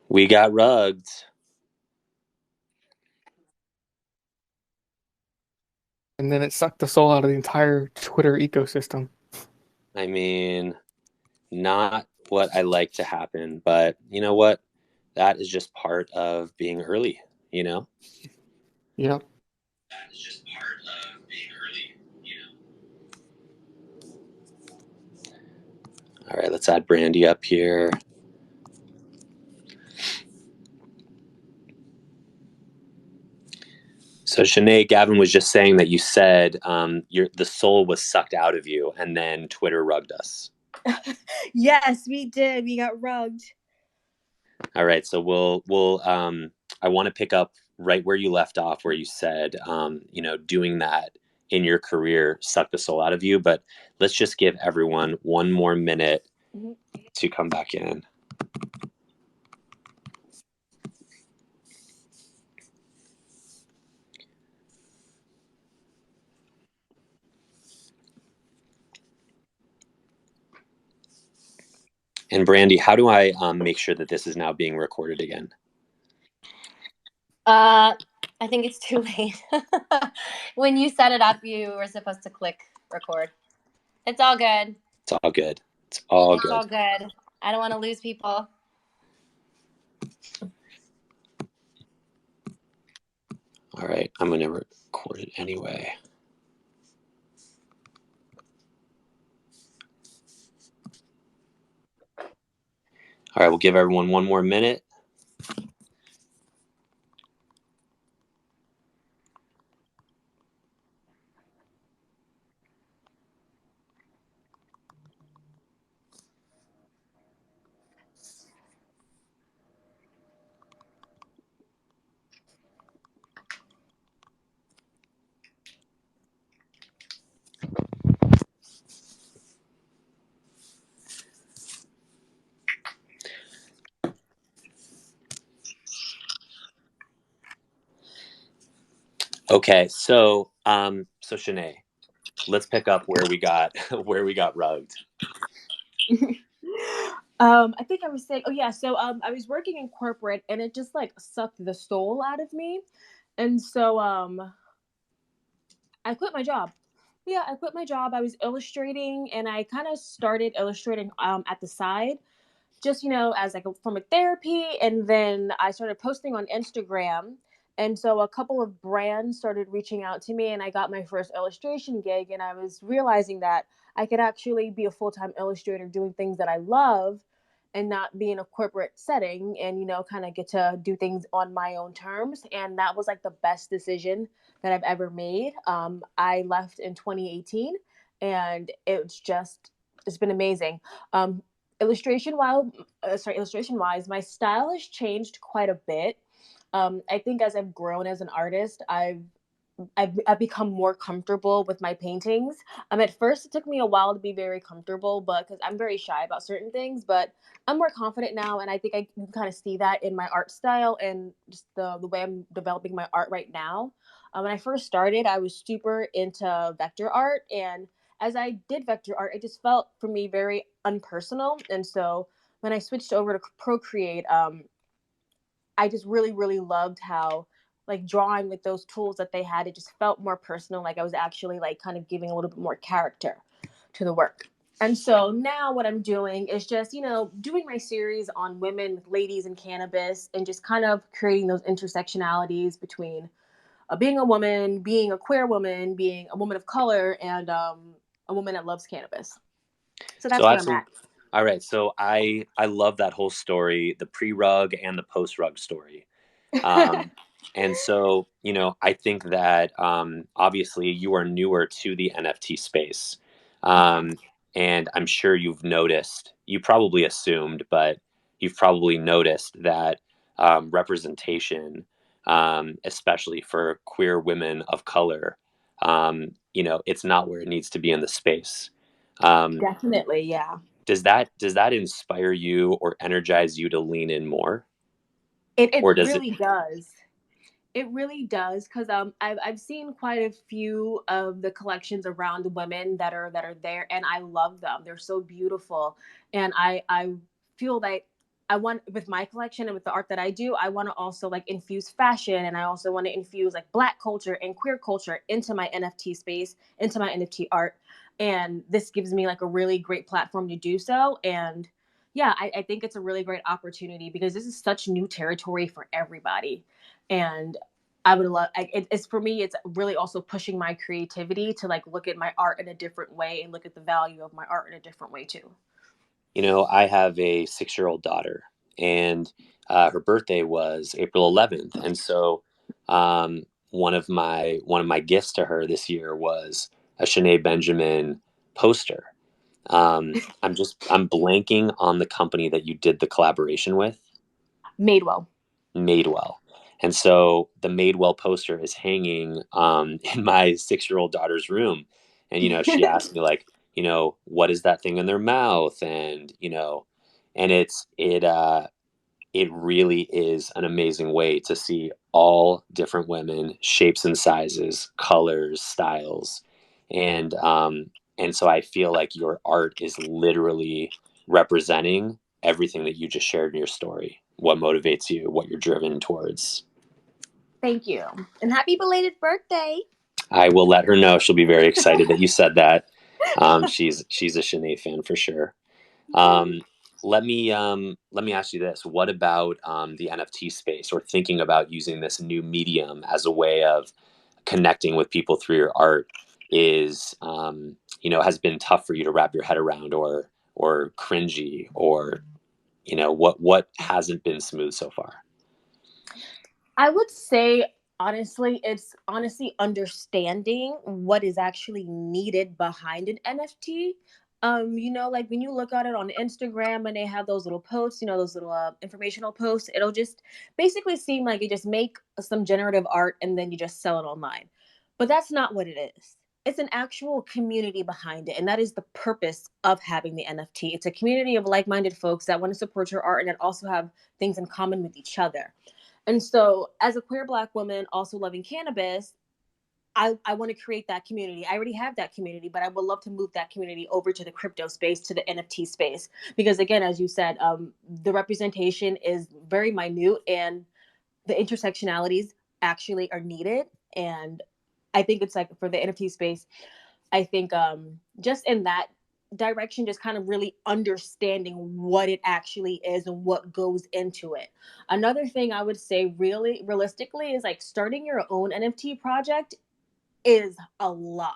We got rugged. And then it sucked the soul out of the entire Twitter ecosystem. I mean, not what I like to happen, but you know what? That is just part of being early, you know? Yep. That is just part of being early, you know? All right, let's add Brandy up here. So Shanae, Gavin was just saying that you said the soul was sucked out of you, and then Twitter rugged us. Yes, we did. We got rugged. All right, so we'll I want to pick up right where you left off, where you said doing that in your career sucked the soul out of you. But let's just give everyone one more minute to come back in. And Brandy, how do I make sure that this is now being recorded again? I think it's too late. When you set it up, you were supposed to click record. It's all good. It's all good. It's all It's good. all good. I don't want to lose people. All right, I'm gonna record it anyway. All right, we'll give everyone one more minute. Okay, so Shanae, let's pick up where we got where we got rugged. I think I was saying, oh yeah, so I was working in corporate and it just like sucked the soul out of me. And so I quit my job. Yeah, I quit my job. I was illustrating and I kind of started illustrating at the side, just as like a form of therapy. And then I started posting on Instagram, and so a couple of brands started reaching out to me and I got my first illustration gig, and I was realizing that I could actually be a full-time illustrator doing things that I love and not be in a corporate setting, and kind of get to do things on my own terms. And that was like the best decision that I've ever made. I left in 2018 and it's been amazing. Illustration wise, my style has changed quite a bit. I think as I've grown as an artist, I've become more comfortable with my paintings. At first, it took me a while to be very comfortable, but because I'm very shy about certain things, but I'm more confident now, and I think I can kind of see that in my art style and just the way I'm developing my art right now. When I first started, I was super into vector art, and as I did vector art, it just felt for me very unpersonal. And so when I switched over to Procreate, I just really, really loved how like drawing with those tools that they had, it just felt more personal. Like I was actually like kind of giving a little bit more character to the work. And so now what I'm doing is just, doing my series on women, ladies, and cannabis, and just kind of creating those intersectionalities between being a woman, being a queer woman, being a woman of color, and a woman that loves cannabis. So So that's where I'm absolutely. at. All right, so I love that whole story, the pre-rug and the post-rug story. And so, I think that obviously you are newer to the NFT space. Um, and I'm sure you've noticed, you probably assumed, but you've probably noticed that representation, especially for queer women of color, it's not where it needs to be in the space. Um, Definitely, yeah. does that inspire you or energize you to lean in more? It Or does it? really does. It really does, because I've seen quite a few of the collections around the women that are there, and I love them. They're so beautiful, and I feel that I want, with my collection and with the art that I do, I want to also like infuse fashion, and I also want to infuse like Black culture and queer culture into my NFT space, into my NFT art. And this gives me like a really great platform to do so. And yeah, I think it's a really great opportunity because this is such new territory for everybody. And I would love, it's for me, it's really also pushing my creativity to like look at my art in a different way and look at the value of my art in a different way too. I have a 6-year-old daughter, and her birthday was April 11th, and so one of my gifts to her this year was a Shanae Benjamin poster. I'm blanking on the company that you did the collaboration with. Madewell. Madewell. And so the Madewell poster is hanging in my 6-year-old daughter's room. And, she asked me like, what is that thing in their mouth? And, and it really is an amazing way to see all different women, shapes and sizes, colors, styles. And so I feel like your art is literally representing everything that you just shared in your story, what motivates you, what you're driven towards. Thank you. And happy belated birthday. I will let her know. She'll be very excited that you said that. She's a Shanae fan for sure. Um, let me ask you this: what about the NFT space, or thinking about using this new medium as a way of connecting with people through your art? Has been tough for you to wrap your head around, or cringy, or what hasn't been smooth so far? I would say, honestly, it's honestly understanding what is actually needed behind an NFT. Like when you look at it on Instagram and they have those little posts, those little informational posts, it'll just basically seem like you just make some generative art and then you just sell it online. But that's not what it is. It's an actual community behind it. And that is the purpose of having the NFT. It's a community of like minded folks that want to support your art and that also have things in common with each other. And so, as a queer Black woman also loving cannabis, I want to create that community. I already have that community, but I would love to move that community over to the crypto space, to the NFT space. Because, again, as you said, the representation is very minute and the intersectionalities actually are needed. And I think it's like for the NFT space, I think just in that direction, just kind of really understanding what it actually is and what goes into it. Another thing I would say, really realistically, is like starting your own NFT project is a lot.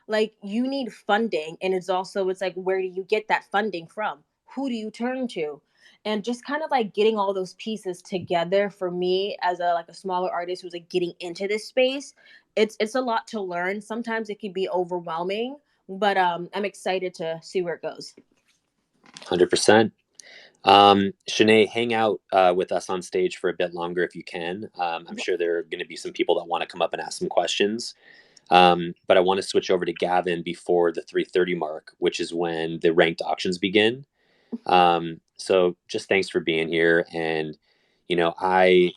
Like you need funding, and it's like, where do you get that funding from? Who do you turn to? And just kind of like getting all those pieces together for me as a smaller artist who's like getting into this space, it's a lot to learn. Sometimes it can be overwhelming, but I'm excited to see where it goes. 100%. Shanae, hang out with us on stage for a bit longer if you can. I'm sure there are going to be some people that want to come up and ask some questions. But I want to switch over to Gavin before the 3:30 mark, which is when the ranked auctions begin. So just thanks for being here. And I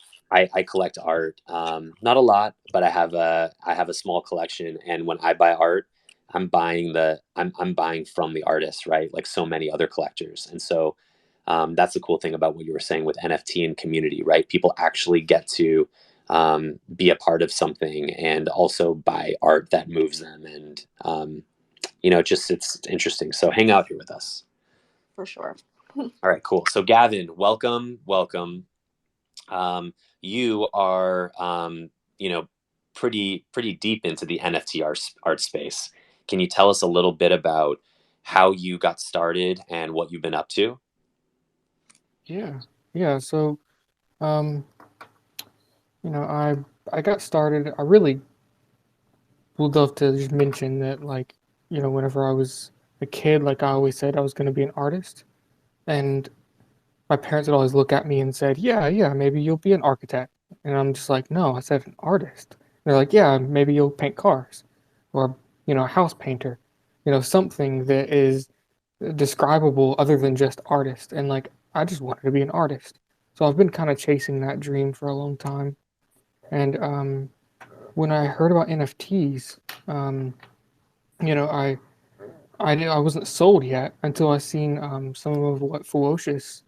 collect art, not a lot, but I have a small collection. And when I buy art, I'm buying from the artist, right? Like so many other collectors. And so that's the cool thing about what you were saying with NFT and community, right? People actually get to be a part of something and also buy art that moves them. And it's interesting. So hang out here with us. For sure. All right, cool. So Gavin, welcome, welcome. You are, pretty deep into the NFT art space. Can you tell us a little bit about how you got started and what you've been up to? Yeah, yeah. So, um, I got started. I really would love to just mention that, like, whenever I was a kid, like I always said, I was going to be an artist, and my parents would always look at me and said, "Yeah, yeah, maybe you'll be an architect," and I'm just like, "No, I said an artist." And they're like, "Yeah, maybe you'll paint cars, or a house painter, something that is describable other than just artist." And like, I just wanted to be an artist, so I've been kind of chasing that dream for a long time. And when I heard about NFTs, you know, I wasn't sold yet until I seen some of what Ferocious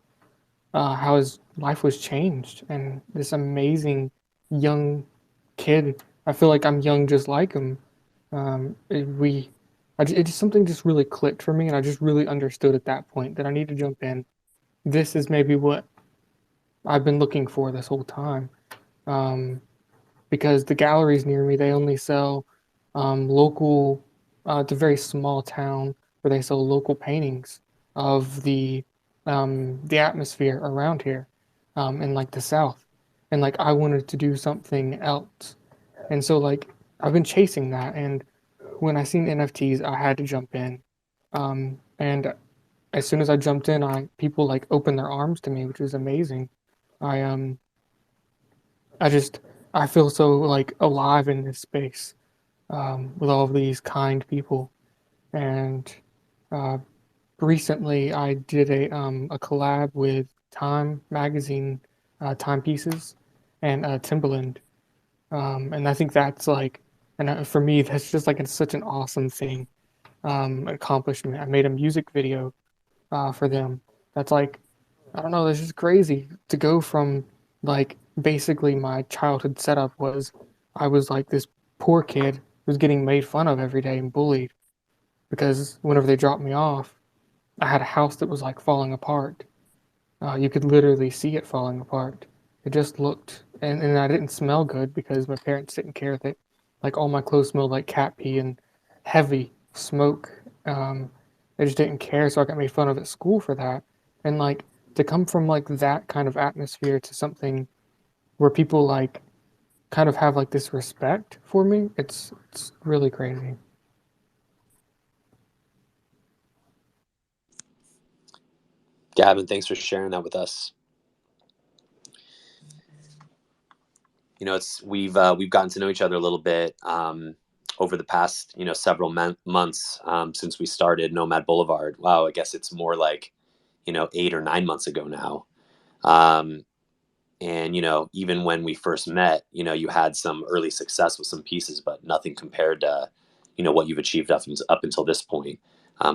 how his life was changed, and this amazing young kid. I feel like I'm young just like him. It just something just really clicked for me, and I just really understood at that point that I need to jump in. This is maybe what I've been looking for this whole time. Um, because the galleries near me, they only sell local. It's a very small town where they sell local paintings of the atmosphere around here, in like the South, and like I wanted to do something else, and so like I've been chasing that, and when I seen NFTs, I had to jump in, and as soon as I jumped in, I people like opened their arms to me, which was amazing. I I just I feel so like alive in this space, with all of these kind people. And uh, recently, I did a collab with Time magazine, timepieces, and Timbaland, and I think that's like, and for me, that's just like it's such an awesome thing, accomplishment. I made a music video for them. That's like, I don't know, that's just crazy to go from like basically my childhood setup was I was like this poor kid who was getting made fun of every day and bullied because whenever they dropped me off, I had a house that was like falling apart. You could literally see it falling apart. It just looked, and I didn't smell good because my parents didn't care that, like all my clothes smelled like cat pee and heavy smoke. They just didn't care, so I got made fun of at school for that. And like to come from like that kind of atmosphere to something where people like kind of have like this respect for me, it's really crazy. Gavin, thanks for sharing that with us. You know, it's we've gotten to know each other a little bit over the past several months since we started Nomad Boulevard. Wow, I guess it's more like 8 or 9 months ago now. Um, and even when we first met, you had some early success with some pieces, but nothing compared to what you've achieved up until this point.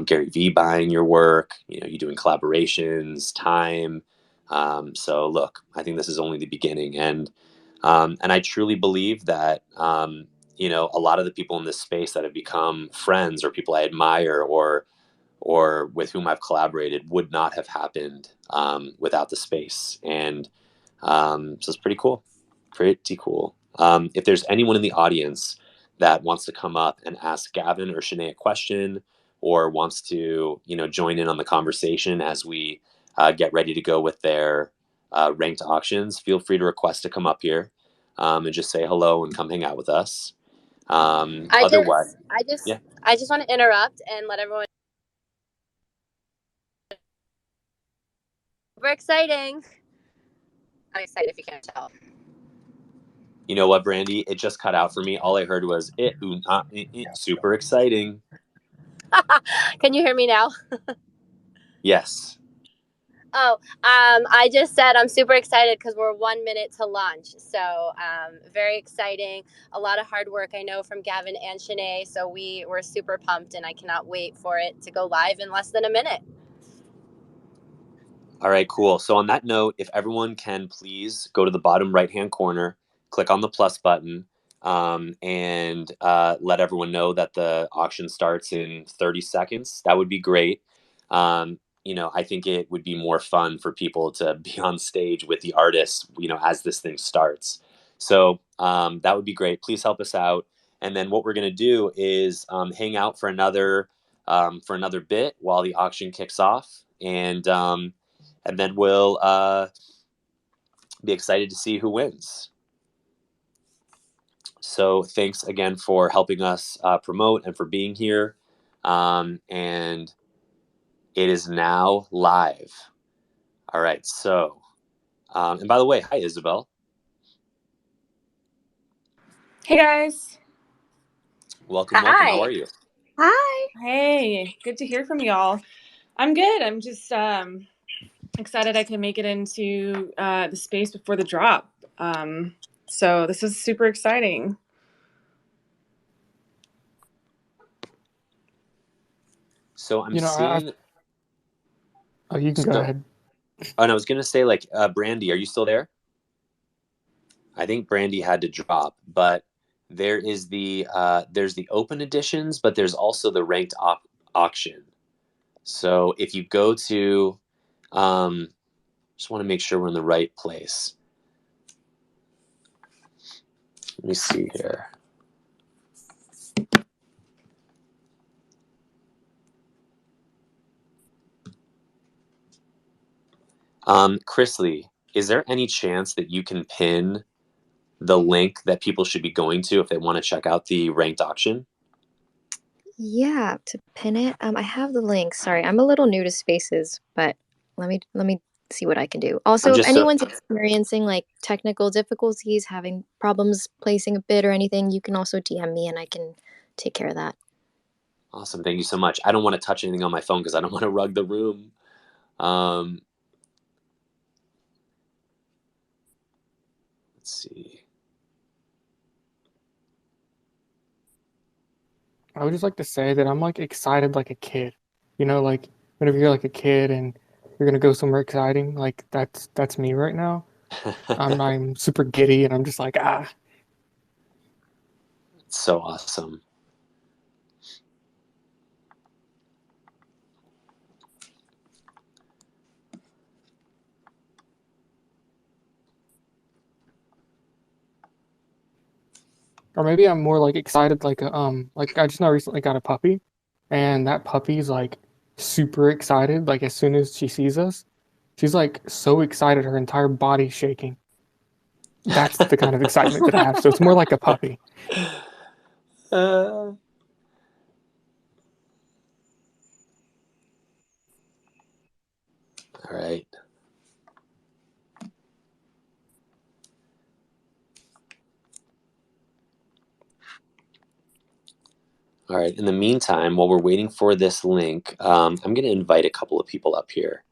Gary Vee buying your work, you doing collaborations, time. So look, I think this is only the beginning, and I truly believe that a lot of the people in this space that have become friends or people I admire or with whom I've collaborated would not have happened without the space. And so it's pretty cool. Pretty cool. If there's anyone in the audience that wants to come up and ask Gavin or Shanae a question or wants to, join in on the conversation as we get ready to go with their ranked auctions, feel free to request to come up here and just say hello and come hang out with us. I Otherwise, just, I just, yeah. I just want to interrupt and let everyone. Super exciting! I'm excited if you can't tell. You know what, Brandy? It just cut out for me. All I heard was super exciting. Can you hear me now? Yes. Oh, I just said I'm super excited because we're 1 minute to launch. So very exciting. A lot of hard work, I know, from Gavin and Shanae. So we're super pumped, and I cannot wait for it to go live in less than a minute. All right, cool. So on that note, if everyone can please go to the bottom right-hand corner, click on the plus button, and let everyone know that the auction starts in 30 seconds. That would be great. I think it would be more fun for people to be on stage with the artists, as this thing starts. So that would be great. Please help us out. And then what we're going to do is hang out for another bit while the auction kicks off. And then we'll be excited to see who wins. So thanks again for helping us promote and for being here. And it is now live. All right. So, and by the way, hi, Isabelle. Hey, guys. Welcome. How are you? Hi. Hey, good to hear from y'all. I'm good. I'm just excited I can make it into the space before the drop. So this is super exciting. So I'm seeing. Oh, you can go So, ahead. Oh, and I was gonna say, like, Brandy, are you still there? I think Brandy had to drop, but there's the open editions, but there's also the ranked auction. So if you go to, um, just want to make sure we're in the right place. Let me see here. Chrisley, is there any chance that you can pin the link that people should be going to if they want to check out the ranked auction? Yeah, to pin it. I have the link. Sorry, I'm a little new to spaces, but let me see what I can do. I'm Also, if just so anyone's experiencing like technical difficulties, having problems placing a bid or anything, you can also DM me and I can take care of that. awesome. Thank you so much. I don't want to touch anything on my phone because I don't want to rug the room. Um, let's see. I would just like to say that I'm like excited like a kid. You know, like whenever you're like a kid and you're gonna go somewhere exciting, like that's me right now. I'm super giddy and I'm just like ah. It's so awesome. Or maybe I'm more like excited like I just now recently got a puppy, and that puppy's like super excited. Like as soon as she sees us, she's like so excited her entire body's shaking. That's the kind of excitement that I have. So it's more like a puppy. All right. All right. In the meantime, while we're waiting for this link, I'm going to invite a couple of people up here.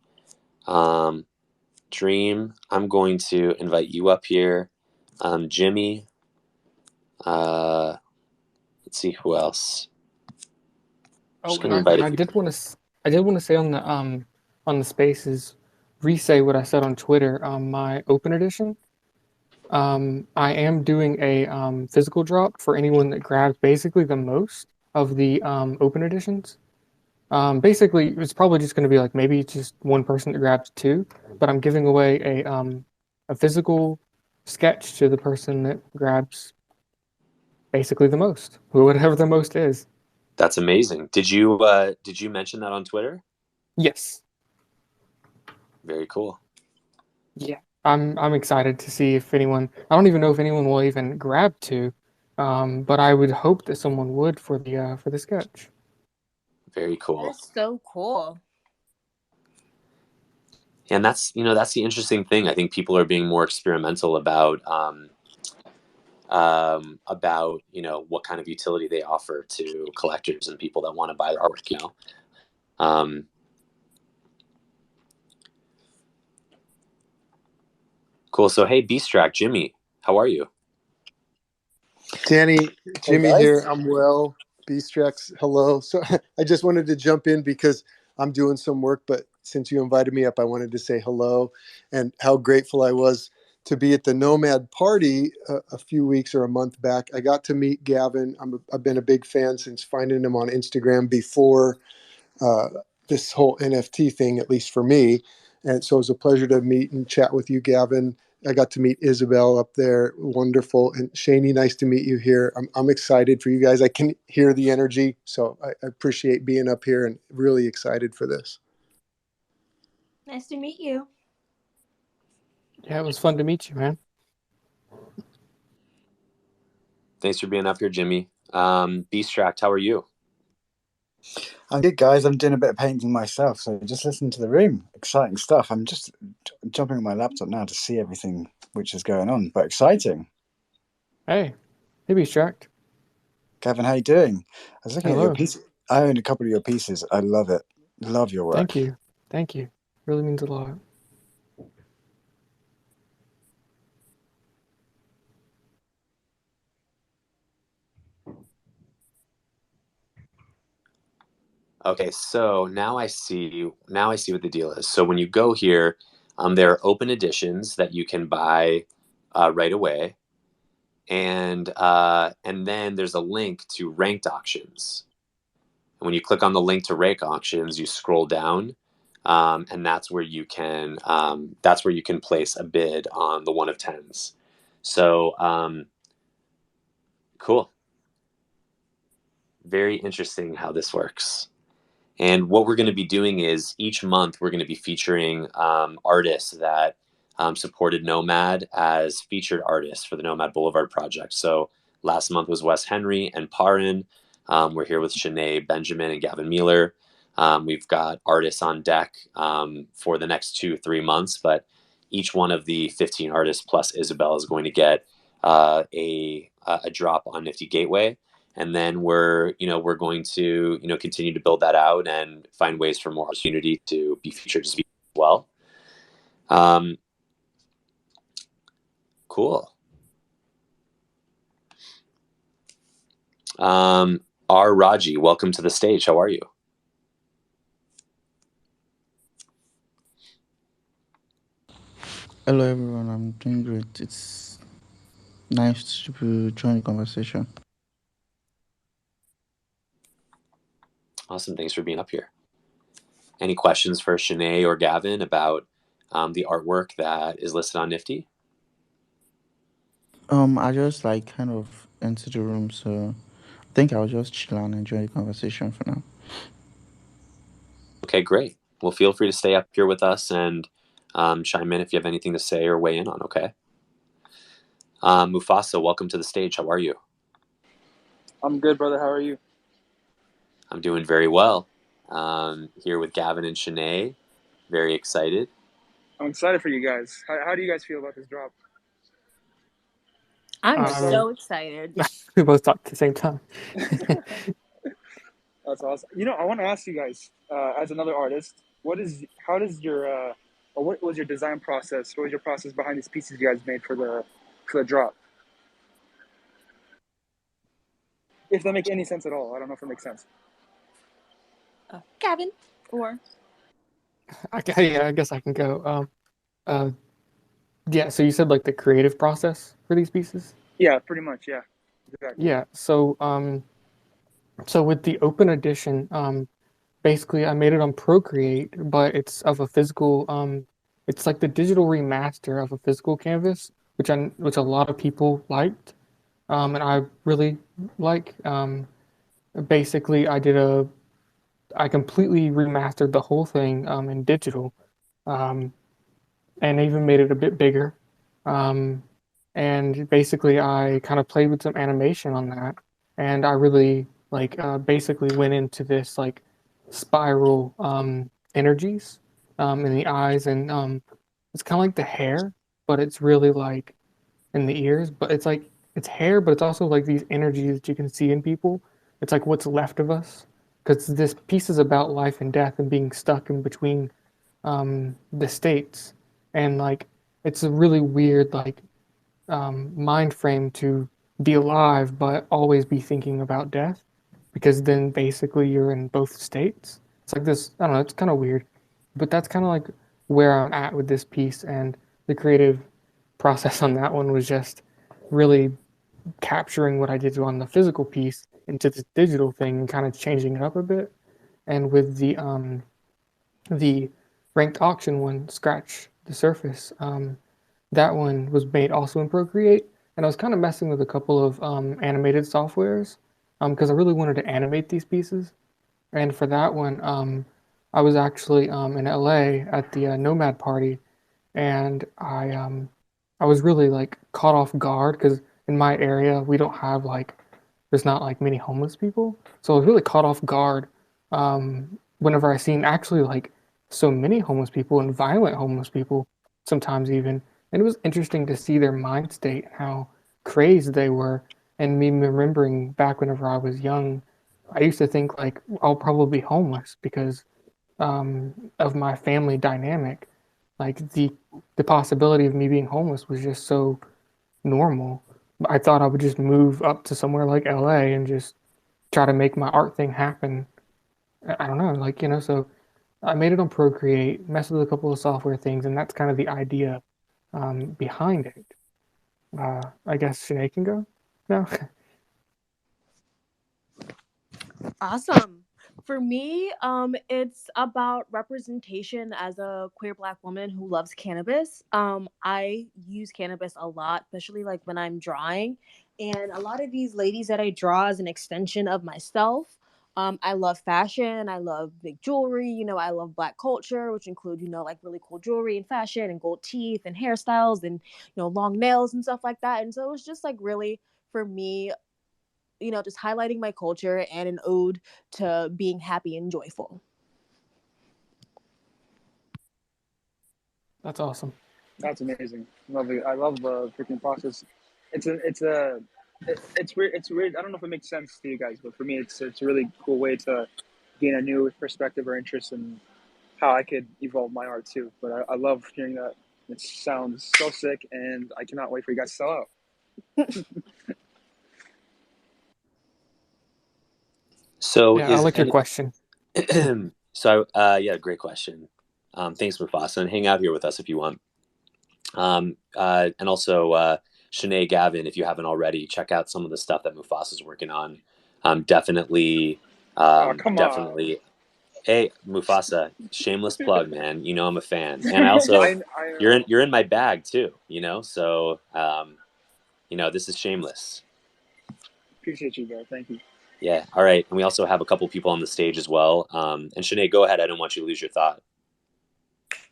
Dream, I'm going to invite you up here. Jimmy, let's see who else. Oh, Just going to invite a I few. I did want to say on the spaces, re-say what I said on Twitter. My open edition. I am doing a physical drop for anyone that grabs basically the most of the open editions. Basically, it's probably just going to be like maybe just one person that grabs two, but I'm giving away a physical sketch to the person that grabs basically the most, whatever the most is. That's amazing. Did you mention that on Twitter? Yes. Very cool. Yeah. I'm excited to see if anyone. I don't even know if anyone will even grab two, but I would hope that someone would for the sketch. Very cool. That's so cool. And that's the interesting thing. I think people are being more experimental about what kind of utility they offer to collectors and people that want to buy their artwork. Um, cool. So hey, Beastrack, Jimmy, how are you? Danny, Hey Jimmy guys. here. I'm well. Beastrex, hello. So I just wanted to jump in because I'm doing some work, but since you invited me up, I wanted to say hello and how grateful I was to be at the Nomad party a few weeks or a month back. I got to meet Gavin. I've been a big fan since finding him on Instagram before uh, this whole NFT thing, at least for me. And so it was a pleasure to meet and chat with you, Gavin. I got to meet Isabelle up there. Wonderful. And Shani, nice to meet you here. I'm excited for you guys. I can hear the energy. So I appreciate being up here and really excited for this. Nice to meet you. Yeah, it was fun to meet you, man. Thanks for being up here, Jimmy. Beastrack, how are you? I'm good, guys. I'm doing a bit of painting myself, so just listen to the room. Exciting stuff. I'm just jumping on my laptop now to see everything which is going on, but exciting. Hey, maybe distract. Gavin, how you doing? I was looking at your Hello. piece. I own a couple of your pieces. I love it. Love your work. Thank you. Thank you. Really means a lot. Okay, so now I see what the deal is. So when you go here, there are open editions that you can buy right away, and then there's a link to ranked auctions. And when you click on the link to rank auctions, you scroll down, and that's where you can place a bid on the one of tens. So cool, very interesting how this works. And what we're going to be doing is each month we're going to be featuring artists that supported Nomad as featured artists for the Nomad Boulevard project. So last month was Wes Henry and Parin. We're here with Shanae Benjamin and Gavin Mueller. We've got artists on deck for the next 2-3 months, but each one of the 15 artists plus Isabelle is going to get a drop on Nifty Gateway, and then we're going to continue to build that out and find ways for more opportunity to be featured as well. um, cool. R. Raji, welcome to the stage. How are you? Hello everyone, I'm doing great. It's nice to join the conversation. Awesome, thanks for being up here. Any questions for Shanae or Gavin about the artwork that is listed on Nifty? I just kind of entered the room, so I think I'll just chill and enjoy the conversation for now. Okay, great. Well, feel free to stay up here with us and chime in if you have anything to say or weigh in on. Okay. Mufasa, welcome to the stage. How are you? I'm good, brother. How are you? I'm doing very well. Here with Gavin and Shanae. Very excited. I'm excited for you guys. How do you guys feel about this drop? I'm Um, so excited. we both talked at the same time. That's awesome. I want to ask you guys, as another artist, what was your design process? What was your process behind these pieces you guys made for the drop? If that makes any sense at all, I don't know if it makes sense. Gavin, or Yeah, I guess I can go. Yeah, so you said like the creative process for these pieces? Yeah, pretty much. Yeah, exactly. Yeah, so with the open edition, basically I made it on Procreate, but it's of a physical, it's like the digital remaster of a physical canvas, which a lot of people liked, and I really like. Basically, I completely remastered the whole thing in digital, um, and even made it a bit bigger. Um, and basically, I kind of played with some animation on that, and I really basically went into this like spiral energies in the eyes, and it's kind of like the hair, but it's really like in the ears, but it's like it's hair, but it's also like these energies that you can see in people. It's like what's left of us, because this piece is about life and death and being stuck in between the states, and like it's a really weird like mind frame to be alive but always be thinking about death, because then basically you're in both states. It's like this, I don't know, it's kind of weird, but that's kind of like where I'm at with this piece, and the creative process on that one was just really capturing what I did on the physical piece into this digital thing and kind of changing it up a bit. And with the ranked auction one, Scratch the Surface, that one was made also in Procreate, and I was kind of messing with a couple of animated softwares because I really wanted to animate these pieces. And for that one, I was actually in LA at the Nomad party, and I was really like caught off guard because in my area we don't have like there's not like many homeless people, so I was really caught off guard whenever I seen actually like so many homeless people and violent homeless people sometimes even, and it was interesting to see their mind state and how crazed they were, and me remembering back whenever I was young, I used to think like I'll probably be homeless because of my family dynamic. Like the possibility of me being homeless was just so normal. I thought I would just move up to somewhere like LA and just try to make my art thing happen. I don't know, like, so I made it on Procreate, messed with a couple of software things, and that's kind of the idea behind it. I guess Sinead can go now. Awesome. For me, it's about representation as a queer Black woman who loves cannabis. I use cannabis a lot, especially like when I'm drawing, and a lot of these ladies that I draw as an extension of myself. I love fashion. I love big jewelry. I love Black culture, which include like really cool jewelry and fashion and gold teeth and hairstyles and long nails and stuff like that. And so it was just like really for me just highlighting my culture and an ode to being happy and joyful. That's awesome. That's amazing. Lovely. I love the freaking process. It's weird. It's weird. I don't know if it makes sense to you guys, but for me, it's a really cool way to gain a new perspective or interest in how I could evolve my art too. But I love hearing that. It sounds so sick, and I cannot wait for you guys to sell out. So Yeah, I is like your any question. so yeah, great question. Thanks, Mufasa, and hang out here with us if you want. And also Shanae, Gavin, if you haven't already, check out some of the stuff that Mufasa's working on. Definitely, Oh, come on. definitely. Hey, Mufasa, shameless plug, man. I'm a fan, and I also I you're in my bag too. So this is shameless. appreciate you, bro. Thank you. Yeah. All right. And we also have a couple people on the stage as well. And Shanae, go ahead. I don't want you to lose your thought.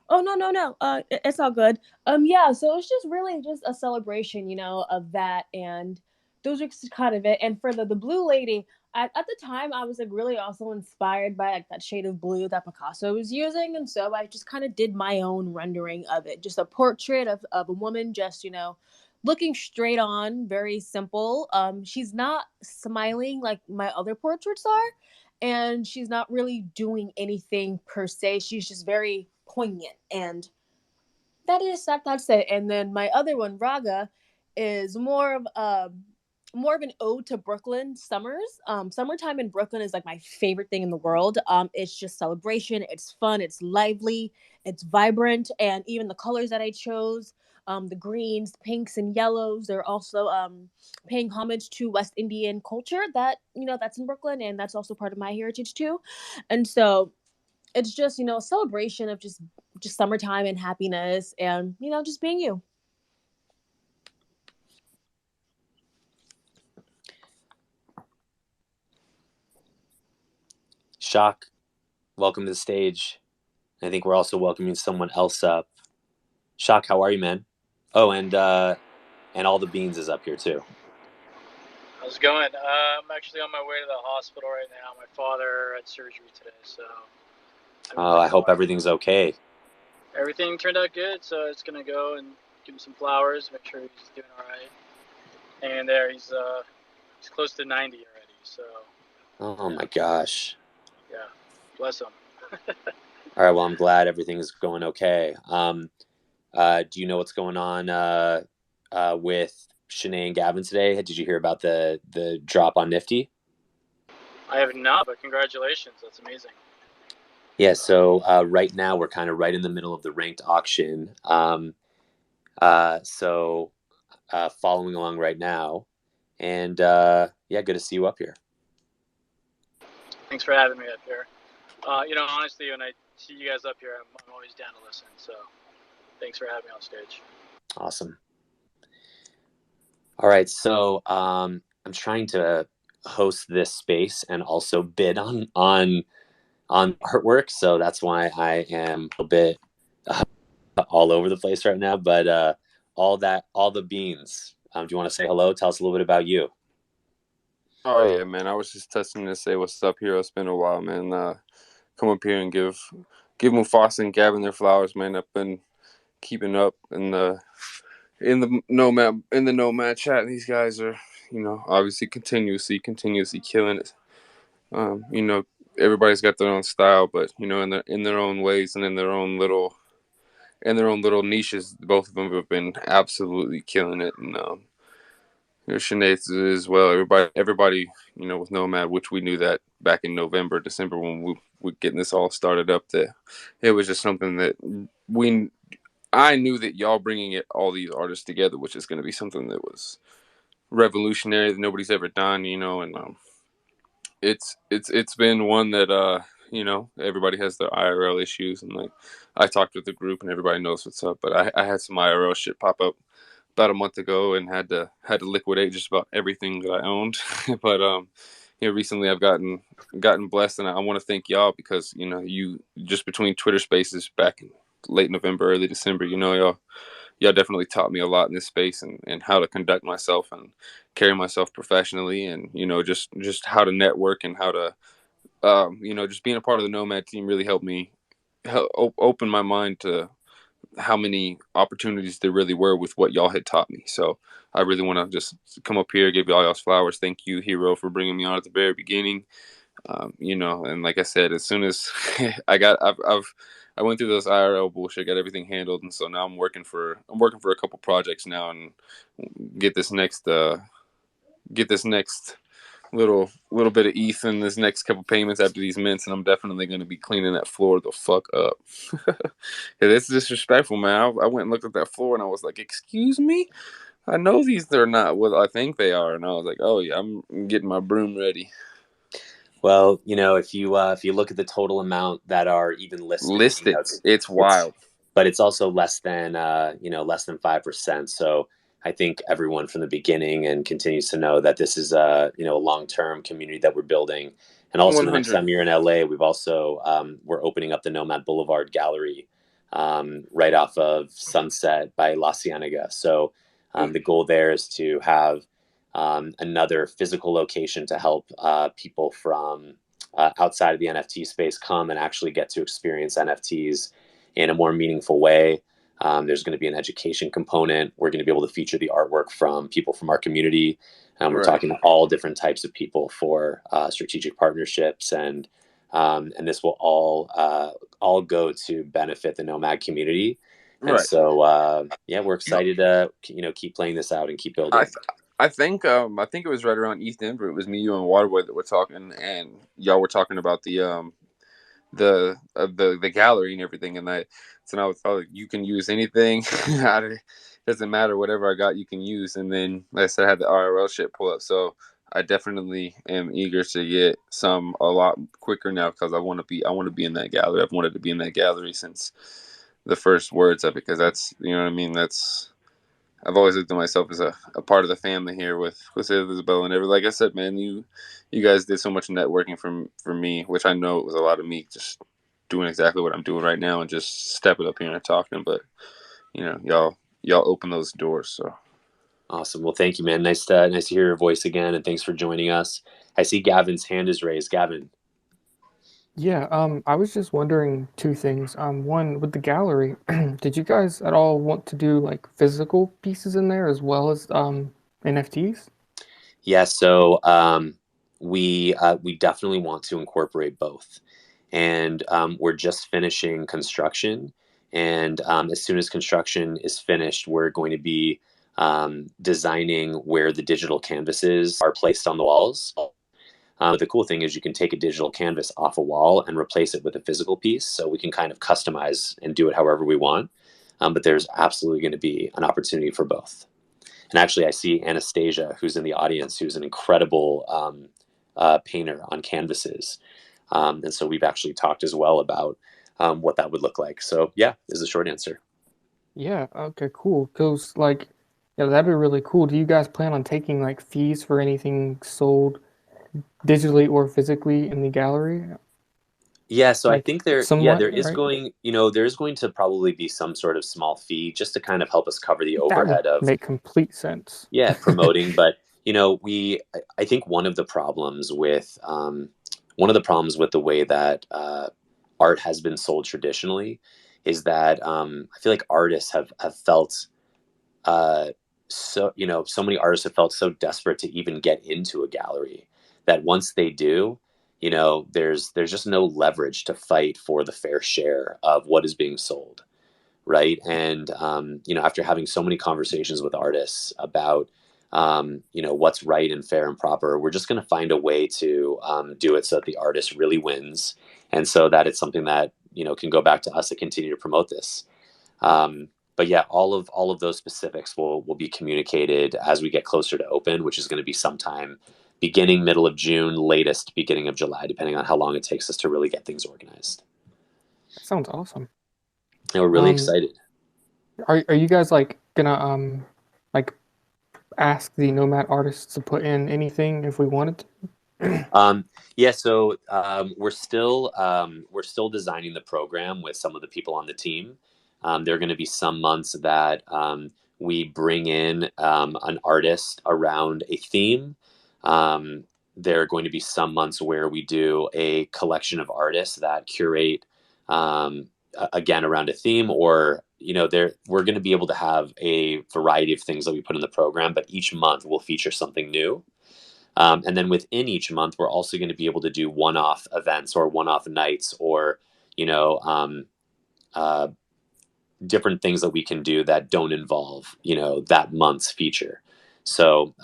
Oh, no. It's all good. Yeah, so it's just really just a celebration, of that, and those are just kind of it. And for the blue lady, at the time I was like really also inspired by like that shade of blue that Picasso was using, and so I just kind of did my own rendering of it. Just a portrait of a woman just, looking straight on, very simple. She's not smiling like my other portraits are, and she's not really doing anything per se. She's just very poignant, and that's it. And then my other one, Raga, is more of an ode to Brooklyn summers. Summertime in Brooklyn is like my favorite thing in the world. It's just celebration. It's fun. It's lively. It's vibrant, and even the colors that I chose, the greens, pinks, and yellows, they're also paying homage to West Indian culture that that's in Brooklyn, and that's also part of my heritage too. And so it's just a celebration of just summertime and happiness, and just being you. Shock, welcome to the stage. I think we're also welcoming someone else up. Shock, how are you, man? Oh, and all the beans is up here too. How's it going? I'm actually on my way to the hospital right now. My father had surgery today, so. I hope everything's okay. Everything turned out good, so it's gonna go and give him some flowers, make sure he's doing all right. And there, he's close to 90 already, so. Oh my gosh. Yeah, bless him. All right, well, I'm glad everything's going okay. Do you know what's going on with Shanae and Gavin today? Did you hear about the drop on Nifty? I have not, but congratulations. That's amazing. Yeah, so right now we're kind of right in the middle of the ranked auction. So following along right now. And yeah, good to see you up here. Thanks for having me up here. Honestly, when I see you guys up here, I'm always down to listen. So thanks for having me on stage. Awesome. All right, so I'm trying to host this space and also bid on artwork, so that's why I am a bit all over the place right now. But all the beans. Do you want to say hello? Tell us a little bit about you. Oh yeah, man. I was just touching to say what's up here. It's been a while, man. Come up here and give Mufasa and Gavin their flowers, man. I've been keeping up in the Nomad chat. These guys are, obviously continuously killing it. Everybody's got their own style, but in their own ways and in their own little niches, both of them have been absolutely killing it. And Sinead as well. Everybody, with Nomad, which we knew that back in November, December when we were getting this all started up, that it was just something that I knew that y'all bringing all these artists together, which is going to be something that was revolutionary that nobody's ever done, and it's been one that everybody has their IRL issues, and like I talked with the group and everybody knows what's up, but I had some IRL shit pop up about a month ago and had to liquidate just about everything that I owned. But recently I've gotten blessed, and I want to thank y'all because you just between Twitter Spaces back in late November, early December, y'all definitely taught me a lot in this space and how to conduct myself and carry myself professionally, and just how to network and how to just being a part of the Nomad team really helped me open my mind to how many opportunities there really were with what y'all had taught me. So I really want to just come up here, give y'all y'all's flowers. Thank you, Hero, for bringing me on at the very beginning. And like I said, as soon as I went through those IRL bullshit, got everything handled, and so now I'm working for a couple projects now, and get this next little bit of ETH in this next couple payments after these mints, and I'm definitely going to be cleaning that floor the fuck up. It's disrespectful, man. I went and looked at that floor and I was like, "Excuse me, I know these are not what I think they are," and I was like, "Oh yeah, I'm getting my broom ready." Well, if you look at the total amount that are even listed, it's wild. But it's also less than less than 5%. So I think everyone from the beginning and continues to know that this is a long-term community that we're building. And also 100. the next time you're in LA, we've also we're opening up the Nomad Boulevard Gallery right off of Sunset by La Cienega. So the goal there is to have another physical location to help people from outside of the NFT space come and actually get to experience NFTs in a more meaningful way. There's going to be an education component. We're going to be able to feature the artwork from people from our community. We're talking to all different types of people for strategic partnerships, and this will all go to benefit the Nomad community. And so, we're excited to keep playing this out and keep building. I think it was right around East Denver. It was me, you, and Waterboy that were talking, and y'all were talking about the gallery and everything. And I was like, you can use anything. Doesn't matter, whatever I got, you can use. And then, like I said, I had the RRL shit pull up, so I definitely am eager to get some a lot quicker now because I want to be in that gallery. I've wanted to be in that gallery since the first words of it, because that's what I mean. I've always looked at myself as a part of the family here with Isabelle and everything. Like I said, man, you guys did so much networking for me, which I know it was a lot of me just doing exactly what I'm doing right now and just stepping up here and talking. But y'all open those doors. So awesome. Well, thank you, man. Nice to hear your voice again, and thanks for joining us. I see Gavin's hand is raised. Gavin. Yeah, I was just wondering two things. One, with the gallery, did you guys at all want to do like physical pieces in there as well as NFTs? Yeah, so we definitely want to incorporate both, and we're just finishing construction. And as soon as construction is finished, we're going to be designing where the digital canvases are placed on the walls. But the cool thing is you can take a digital canvas off a wall and replace it with a physical piece. So we can kind of customize and do it however we want. But there's absolutely going to be an opportunity for both. And actually, I see Anastasia, who's in the audience, who's an incredible painter on canvases. And so we've actually talked as well about what that would look like. So yeah, is the short answer. Yeah, okay, cool. Because yeah, that'd be really cool. Do you guys plan on taking like fees for anything sold digitally or physically in the gallery? Yeah, so I think there somewhat, is right? there is going to probably be some sort of small fee just to kind of help us cover the That would overhead of make complete sense. promoting. But I think one of the problems with the way that art has been sold traditionally is that I feel like artists have felt so many artists have felt so desperate to even get into a gallery that once they do, there's just no leverage to fight for the fair share of what is being sold, right? And after having so many conversations with artists about what's right and fair and proper. We're just going to find a way to do it so that the artist really wins, and so that it's something that can go back to us to continue to promote this. But yeah, all of those specifics will be communicated as we get closer to open, which is going to be sometime beginning middle of June, latest beginning of July, depending on how long it takes us to really get things organized. That sounds awesome. And we're really excited. Are you guys like gonna like ask the Nomad artists to put in anything if we wanted to? Yeah, so we're still designing the program with some of the people on the team. There are going to be some months that we bring in an artist around a theme. There are going to be some months where we do a collection of artists that curate again around a theme, or we're going to be able to have a variety of things that we put in the program, but each month we'll feature something new. And then within each month, we're also going to be able to do one-off events or one-off nights, or you know um, uh, different things that we can do that don't involve that month's feature. So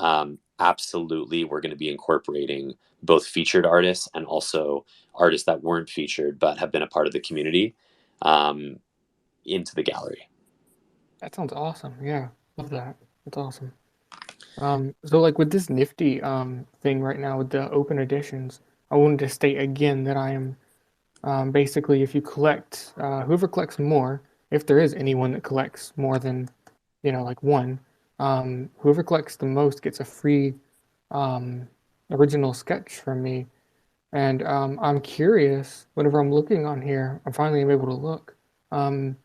absolutely, we're going to be incorporating both featured artists and also artists that weren't featured but have been a part of the community um, into the gallery. That sounds awesome. Yeah, love that. That's awesome. So like with this Nifty thing right now with the open editions, I wanted to state again that I am basically, if you collect whoever collects more, if there is anyone that collects more than like one, whoever collects the most gets a free um, original sketch from me. And I'm curious, whenever I'm looking on here, I'm finally able to look. Um,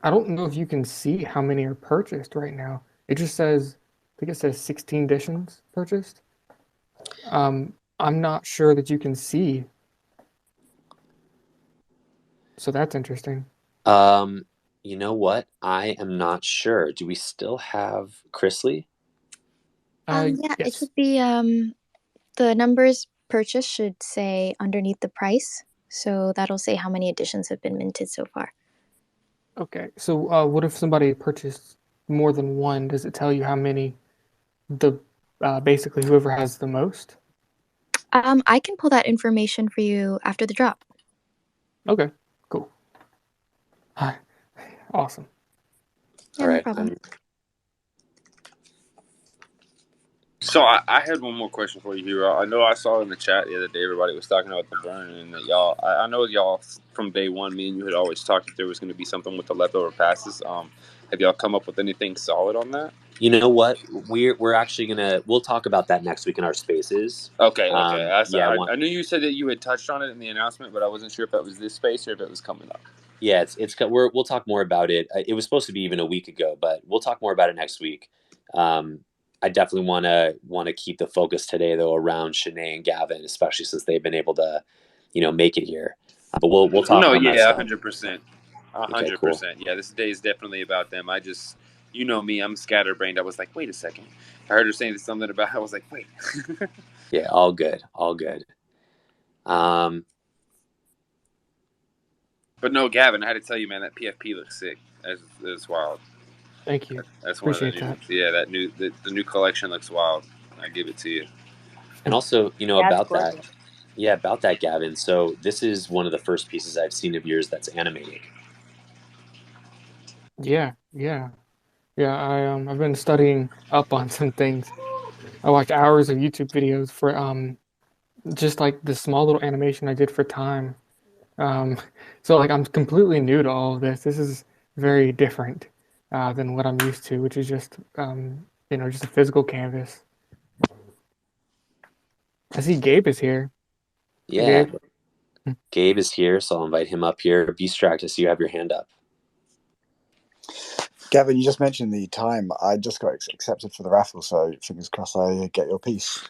I don't know if you can see how many are purchased right now. It just says, I think it says 16 editions purchased. I'm not sure that you can see, so that's interesting. You know what? I am not sure. Do we still have Chrisley? Yeah, it Yes. should be the numbers purchased should say underneath the price. So that'll say how many editions have been minted so far. Okay. So what if somebody purchased more than one? Does it tell you how many the basically whoever has the most? I can pull that information for you after the drop. Okay. Cool. Hi. Awesome. Yeah, All no right. problem. So I had one more question for you, Hero. I know I saw in the chat the other day everybody was talking about the burn, and that y'all. I know y'all from day one. Me and you had always talked that there was going to be something with the leftover passes. Have y'all come up with anything solid on that? You know what? We're actually we'll talk about that next week in our spaces. Okay. Yeah, I knew you said that you had touched on it in the announcement, but I wasn't sure if that was this space or if it was coming up. yeah. We'll talk more about it. It was supposed to be even a week ago, but we'll talk more about it next week. I definitely want to keep the focus today though around Shanae and Gavin, especially since they've been able to, make it here. But we'll talk No, on that yeah, stuff. 100%. Okay, cool. 100%. Yeah, this day is definitely about them. I just, you know me, I'm scatterbrained. I was like, wait a second. I heard her saying something about, I was like, wait. Yeah, all good, all good. But no, Gavin, I had to tell you, man, that PFP looks sick. That's wild. Thank you. That's one of the Appreciate new, that. yeah, the new collection looks wild. I give it to you. And also, Yeah, it's about that, gorgeous. yeah, about that, Gavin. So this is one of the first pieces I've seen of yours that's animated. Yeah, yeah, yeah. I've been studying up on some things. I watched hours of YouTube videos for just like the small little animation I did for time. Um, so like I'm completely new to all of this. This is very different than what I'm used to, which is just just a physical canvas. I see Gabe is here. Hey, Yeah, Gabe. Gabe is here, so I'll invite him up here. Beastract, I see you have your hand up. Gavin, you just mentioned the time. I just got accepted for the raffle, so fingers crossed I get your piece.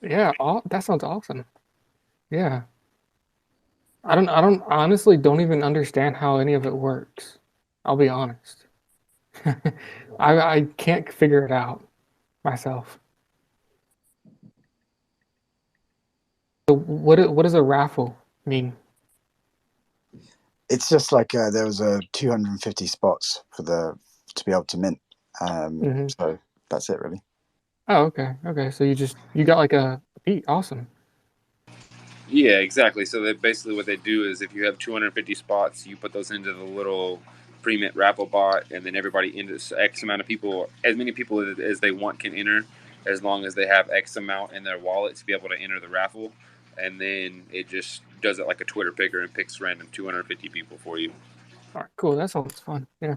Yeah, that sounds awesome. Yeah. I honestly don't even understand how any of it works. I'll be honest. I can't figure it out myself. So what does a raffle mean? It's just like there was 250 spots to be able to mint. Hmm. So that's it, really. Oh, okay, okay. So you got like a beat. Awesome. Yeah, exactly. So that basically what they do is if you have 250 spots, you put those into the little pre-mint raffle bot, and then everybody enters X amount of people, as many people as they want can enter, as long as they have X amount in their wallet to be able to enter the raffle. And then it just does it like a Twitter picker and picks random 250 people for you. All right, cool. That sounds fun. Yeah.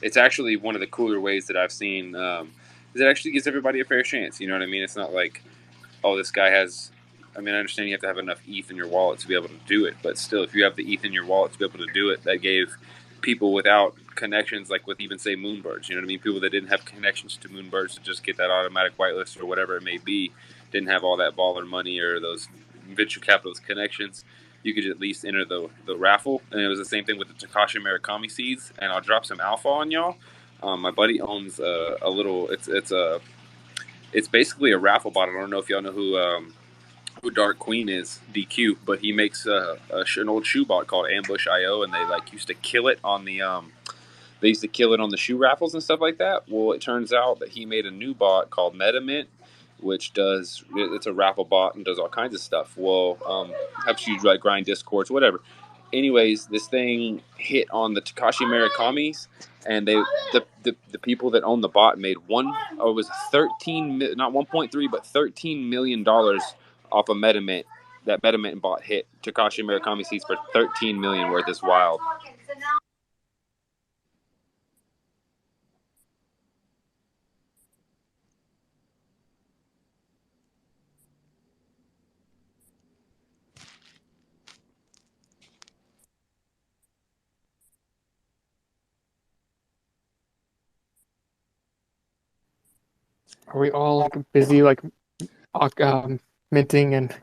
It's actually one of the cooler ways that I've seen. Is it actually gives everybody a fair chance. You know what I mean? It's not like, oh, this guy has. I mean, I understand you have to have enough ETH in your wallet to be able to do it, but still, if you have the ETH in your wallet to be able to do it, that gave people without connections, like with even say Moonbirds, you know what I mean? People that didn't have connections to Moonbirds to just get that automatic whitelist or whatever it may be, didn't have all that baller money or those venture capitalist connections. You could at least enter the raffle, and it was the same thing with the Takashi Murakami seeds. And I'll drop some alpha on y'all. My buddy owns a little. It's basically a raffle bot. I don't know if y'all know who Dark Queen is, DQ, but he makes an old shoe bot called Ambush IO, and they like used to kill it on the they used to kill it on the shoe raffles and stuff like that. Well, it turns out that he made a new bot called MetaMint, which it's a raffle bot and does all kinds of stuff. Well, helps you like grind discords, whatever. Anyways, this thing hit on the Takashi Murakami's, and the people that own the bot made it was 13, not 1.3, but $13 million off of MetaMint. That MetaMint bot hit Takashi Murakami seats for 13 million worth. Is wild. Are we all like busy like minting and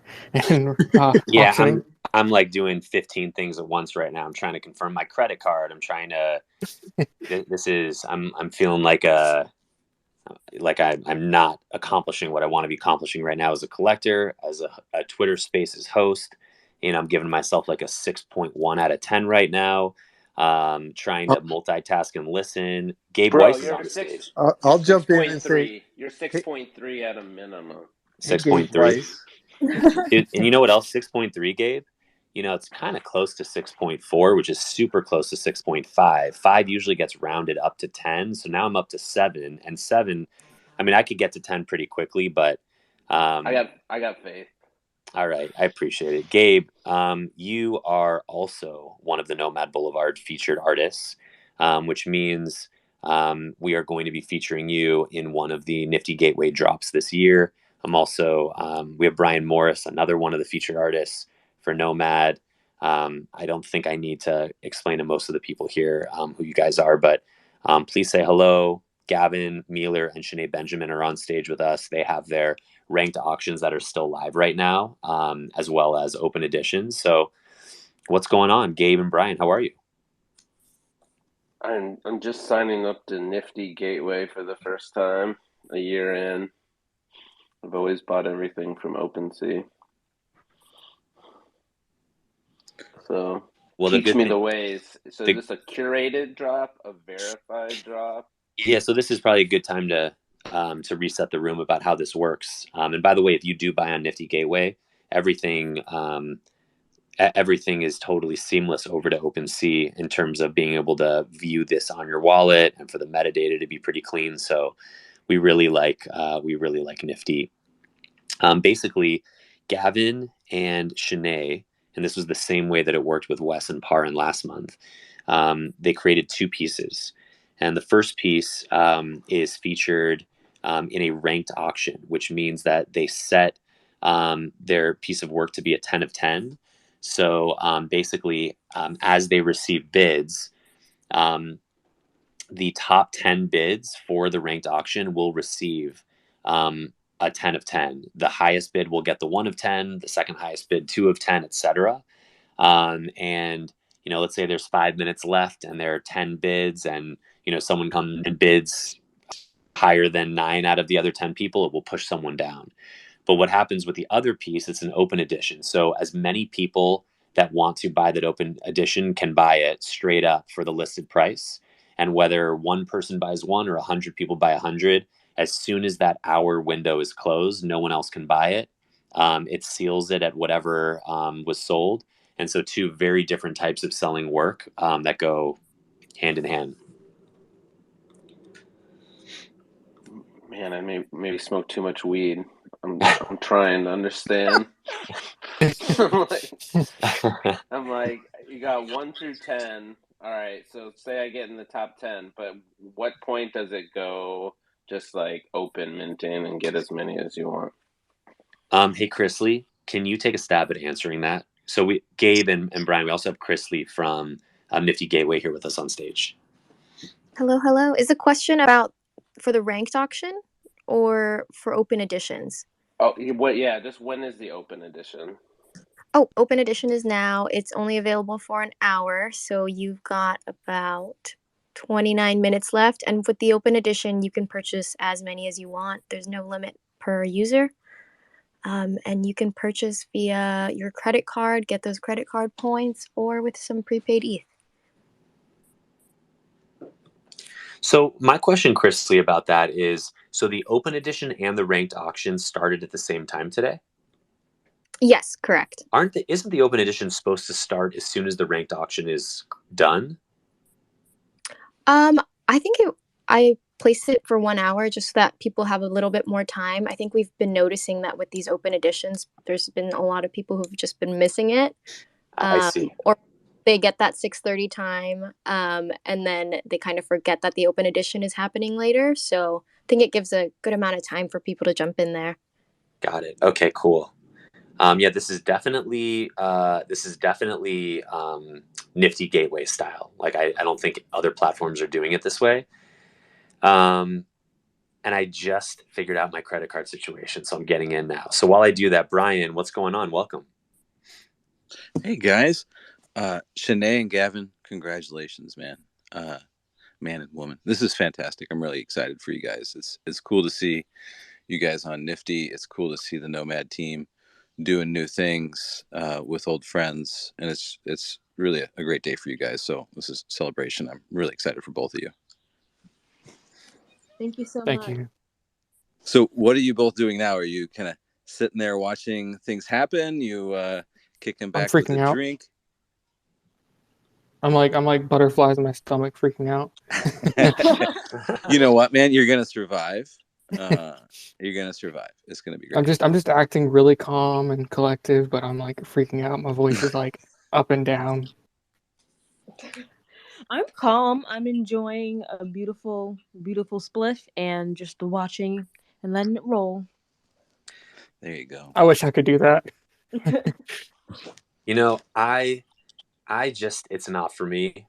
Yeah, auctioning? I'm like doing 15 things at once right now. I'm trying to confirm my credit card. I'm trying to. This is. I'm feeling like I'm not accomplishing what I want to be accomplishing right now as a collector, as a Twitter Spaces host. And I'm giving myself like a 6.1 out of 10 right now. Trying to multitask and listen. Gabe Bro, Weiss is you're on the six. stage. You're I'll six jump in point and say, three. You're hey, 6.3 at a minimum. hey, Gabe 6.3. Weiss. Dude, and you know what else? 6.3, Gabe? You know, it's kind of close to 6.4, which is super close to 6.5. 5 usually gets rounded up to 10. So now I'm up to 7. And 7, I mean, I could get to 10 pretty quickly, but I got faith. all right. I appreciate it. Gabe, you are also one of the Nomad Boulevard featured artists, which means we are going to be featuring you in one of the Nifty Gateway drops this year. I'm also, we have Brian Morris, another one of the featured artists for Nomad. I don't think I need to explain to most of the people here who you guys are, but please say hello. Gavin Mueller and Sinead Benjamin are on stage with us. They have their ranked auctions that are still live right now, as well as open editions. So, what's going on, Gabe and Brian? How are you? I'm just signing up to Nifty Gateway for the first time a year in. I've always bought everything from OpenSea. So Well, the teach good me thing, the ways. So is the, this a curated drop, a verified drop? yeah. So this is probably a good time to reset the room about how this works. And by the way, if you do buy on Nifty Gateway, everything everything is totally seamless over to OpenSea in terms of being able to view this on your wallet and for the metadata to be pretty clean. So we really like Nifty. Basically, Gavin and Shanae, and this was the same way that it worked with Wes and Parin last month. They created 2 pieces, and the first piece is featured in a ranked auction, which means that they set their piece of work to be a 10 of 10. So basically, as they receive bids, um, the top 10 bids for the ranked auction will receive a 10 of 10. The highest bid will get the 1 of 10, the second highest bid 2 of 10, etc. And let's say there's 5 minutes left and there are 10 bids, and someone comes and bids higher than 9 out of the other 10 people, it will push someone down. But what happens with the other piece, it's an open edition. So as many people that want to buy that open edition can buy it straight up for the listed price. And whether one person buys one or 100 people buy 100, as soon as that hour window is closed, no one else can buy it. It seals it at whatever was sold. And so two very different types of selling work that go hand in hand. Man, I maybe smoke too much weed. I'm trying to understand. I'm like, you got 1 through 10. All right, so say I get in the top 10, but what point does it go just like open minting and get as many as you want? Hey, Chris Lee, can you take a stab at answering that? So Gabe and Brian, we also have Chris Lee from Nifty Gateway here with us on stage. Hello, hello. Is the question about for the ranked auction or for open editions? Oh, what? Yeah, just when is the open edition? Oh, open edition is now. It's only available for an hour, so you've got about 29 minutes left. And with the open edition, you can purchase as many as you want. There's no limit per user. And you can purchase via your credit card, get those credit card points, or with some prepaid ETH. So my question, Chris Lee, about that is, so the open edition and the ranked auction started at the same time today? Yes, correct. Isn't the open edition supposed to start as soon as the ranked auction is done? I think I placed it for 1 hour just so that people have a little bit more time. I think we've been noticing that with these open editions, there's been a lot of people who've just been missing it. I see. Or they get that 6:30 time, and then they kind of forget that the open edition is happening later. So I think it gives a good amount of time for people to jump in there. Got it. Okay, cool. Yeah, this is definitely Nifty Gateway style. Like I don't think other platforms are doing it this way. And I just figured out my credit card situation, so I'm getting in now. So while I do that, Brian, what's going on? Welcome. Hey guys, Shanae and Gavin, congratulations, man. Man and woman, this is fantastic. I'm really excited for you guys. It's cool to see you guys on Nifty. It's cool to see the Nomad team doing new things with old friends, and it's really a great day for you guys. So this is a celebration. I'm really excited for both of you. Thank you so much. Thank you. So what are you both doing now? Are you kind of sitting there watching things happen? You kicking back with freaking a out. drink? I'm like butterflies in my stomach, freaking out. You know what, man? You're gonna survive. You're gonna survive. It's gonna be great. I'm just acting really calm and collective, but I'm like freaking out. My voice is like up and down. I'm calm. I'm enjoying a beautiful, beautiful spliff and just watching and letting it roll. There you go. I wish I could do that. You know, I just, it's not for me.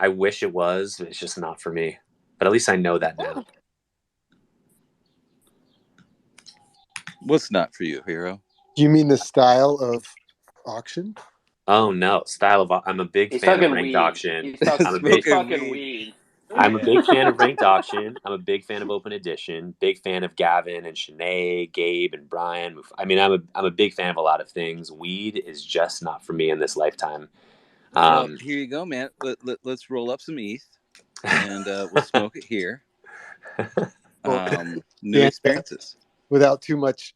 I wish it was. It's just not for me. But at least I know that now. What's not for you, Hero? Do you mean the style of auction? Oh no, I'm a big fan of ranked auction. He's talking weed. I'm a big fan of ranked auction. I'm a big fan of open edition. Big fan of Gavin and Shanae, Gabe and Brian. I mean, I'm a big fan of a lot of things. Weed is just not for me in this lifetime. Well, here you go, man. Let's roll up some ETH, and we'll smoke it here. New experiences. Without too much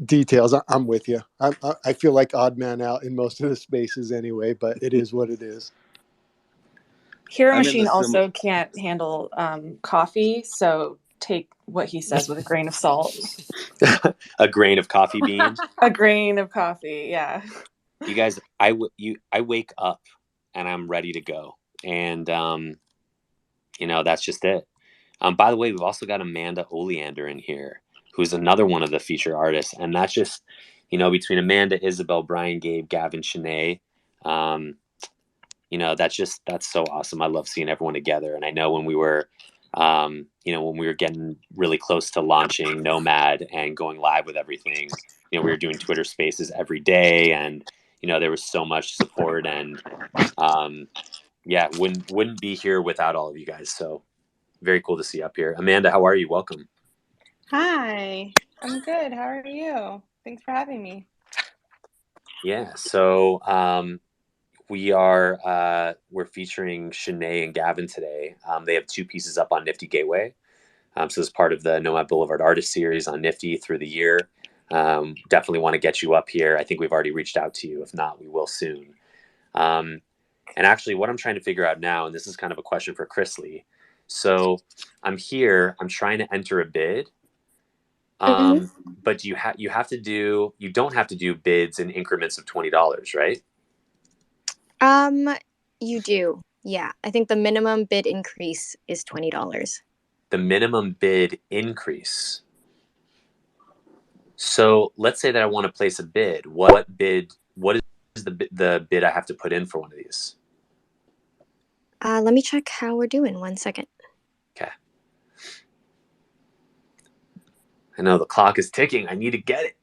details, I'm with you. I feel like odd man out in most of the spaces anyway, but it is what it is. Hero Machine also can't handle coffee, so take what he says with a grain of salt. A grain of coffee beans. A grain of coffee, yeah. You guys, I wake up and I'm ready to go, and that's just it. By the way, we've also got Amanda Oleander in here, who's another one of the feature artists, and that's just, between Amanda, Isabelle, Brian, Gabe, Gavin, Shanae, that's so awesome. I love seeing everyone together, and I know when we were, when we were getting really close to launching Nomad and going live with everything, we were doing Twitter Spaces every day, and there was so much support, and wouldn't be here without all of you guys. So very cool to see you up here. Amanda, how are you? Welcome. Hi, I'm good. How are you? Thanks for having me. Yeah. So we're featuring Shanae and Gavin today. They have 2 pieces up on Nifty Gateway. So as part of the Nomad Boulevard Artist Series on Nifty through the year, definitely want to get you up here. I think we've already reached out to you. If not, we will soon. And actually, what I'm trying to figure out now, and this is kind of a question for Chrisley. So I'm here. I'm trying to enter a bid. But you don't have to do bids in increments of $20, right? You do. Yeah. I think the minimum bid increase is $20. The minimum bid increase. So let's say that I want to place a bid. What is the bid I have to put in for one of these? Let me check how we're doing. 1 second. Okay. I know the clock is ticking. I need to get it.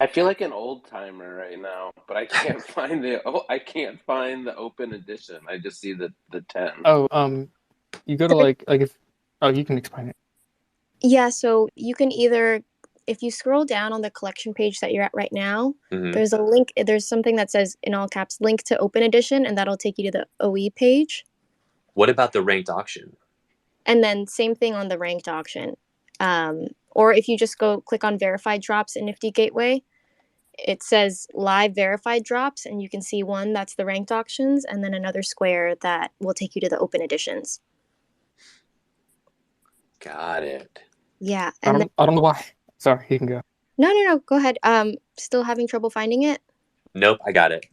I feel like an old timer right now, but I can't find the open edition. I just see the 10. Oh, you go to you can explain it. Yeah, so you can either, if you scroll down on the collection page that you're at right now, there's a link, there's something that says in all caps, link to open edition, and that'll take you to the OE page. What about the ranked auction? And then same thing on the ranked auction. Or if you just go click on verified drops in Nifty Gateway, it says live verified drops, and you can see one that's the ranked auctions, and then another square that will take you to the open editions. Got it. Yeah. I don't know why. Sorry, you can go. No, go ahead. Still having trouble finding it? Nope, I got it.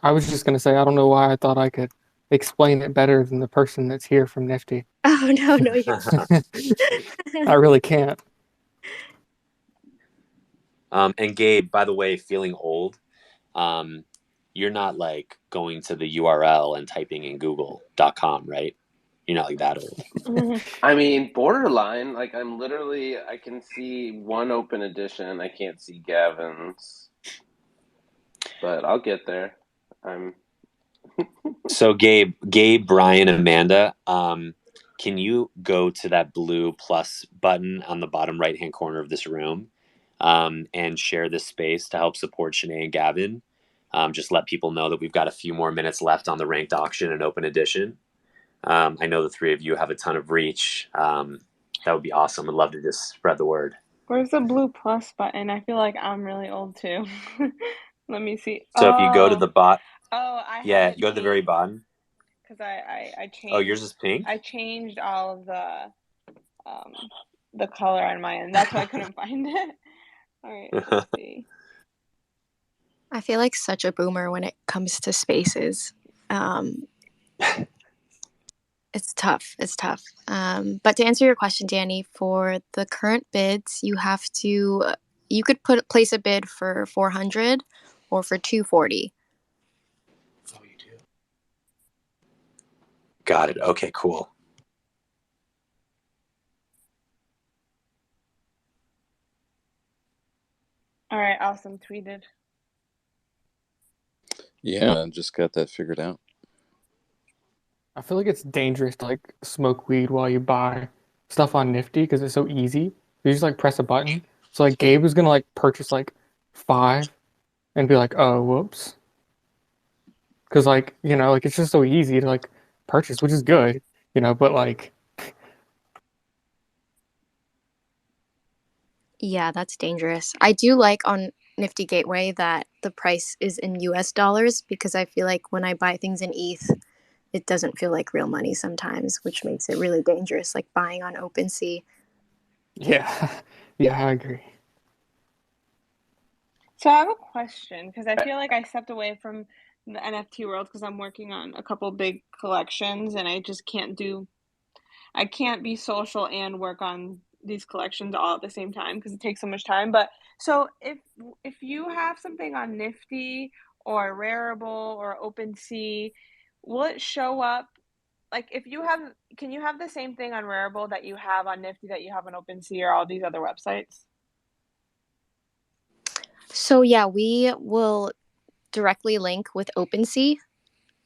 I was just gonna say I don't know why I thought I could explain it better than the person that's here from Nifty. Oh no, you I really can't. And Gabe, by the way, feeling old, you're not like going to the URL and typing in google.com, right? You're not like that old. I mean, borderline. Like I can see one open edition. I can't see Gavin's, but I'll get there. So Gabe, Brian, and Amanda, can you go to that blue plus button on the bottom right-hand corner of this room, and share this space to help support Shanae and Gavin? Just let people know that we've got a few more minutes left on the ranked auction and open edition. I know the 3 of you have a ton of reach. That would be awesome. I'd love to just spread the word. Where's the blue plus button? I feel like I'm really old too. Let me see. So if you go to the I have yeah, it you go to the very bottom. because I changed. Oh, yours is pink? I changed all of the color on my end. That's why I couldn't find it. All right, let's see. I feel like such a boomer when it comes to spaces. It's tough. But to answer your question, Danny, for the current bids, you could place a bid for 400 or for 240. Oh, you do. Got it. Okay, cool. All right, awesome. Tweeted. Yeah, I just got that figured out. I feel like it's dangerous to like smoke weed while you buy stuff on Nifty because it's so easy. You just like press a button. So like Gabe was gonna like purchase like 5 and be like, oh, whoops. Because like, like it's just so easy to like purchase, which is good, but like. Yeah, that's dangerous. I do like on Nifty Gateway that the price is in US dollars because I feel like when I buy things in ETH, it doesn't feel like real money sometimes, which makes it really dangerous, like buying on OpenSea. Yeah, I agree. So I have a question because I feel like I stepped away from the NFT world because I'm working on a couple big collections and I just can't be social and work on these collections all at the same time because it takes so much time. But so if you have something on Nifty or Rarible or OpenSea, will it show up? Like can you have the same thing on Rarible that you have on Nifty that you have on OpenSea or all these other websites? So yeah, we will directly link with OpenSea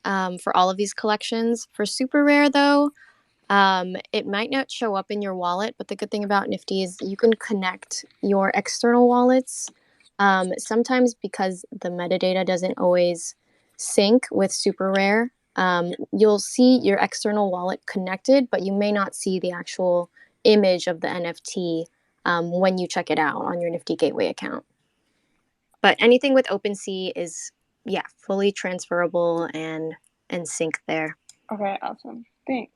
for all of these collections. For super rare though, it might not show up in your wallet, but the good thing about Nifty is you can connect your external wallets Sometimes because the metadata doesn't always sync with super rare, you'll see your external wallet connected, but you may not see the actual image of the NFT when you check it out on your Nifty Gateway account. But anything with OpenSea is, yeah, fully transferable and sync there. Okay, awesome. Thanks.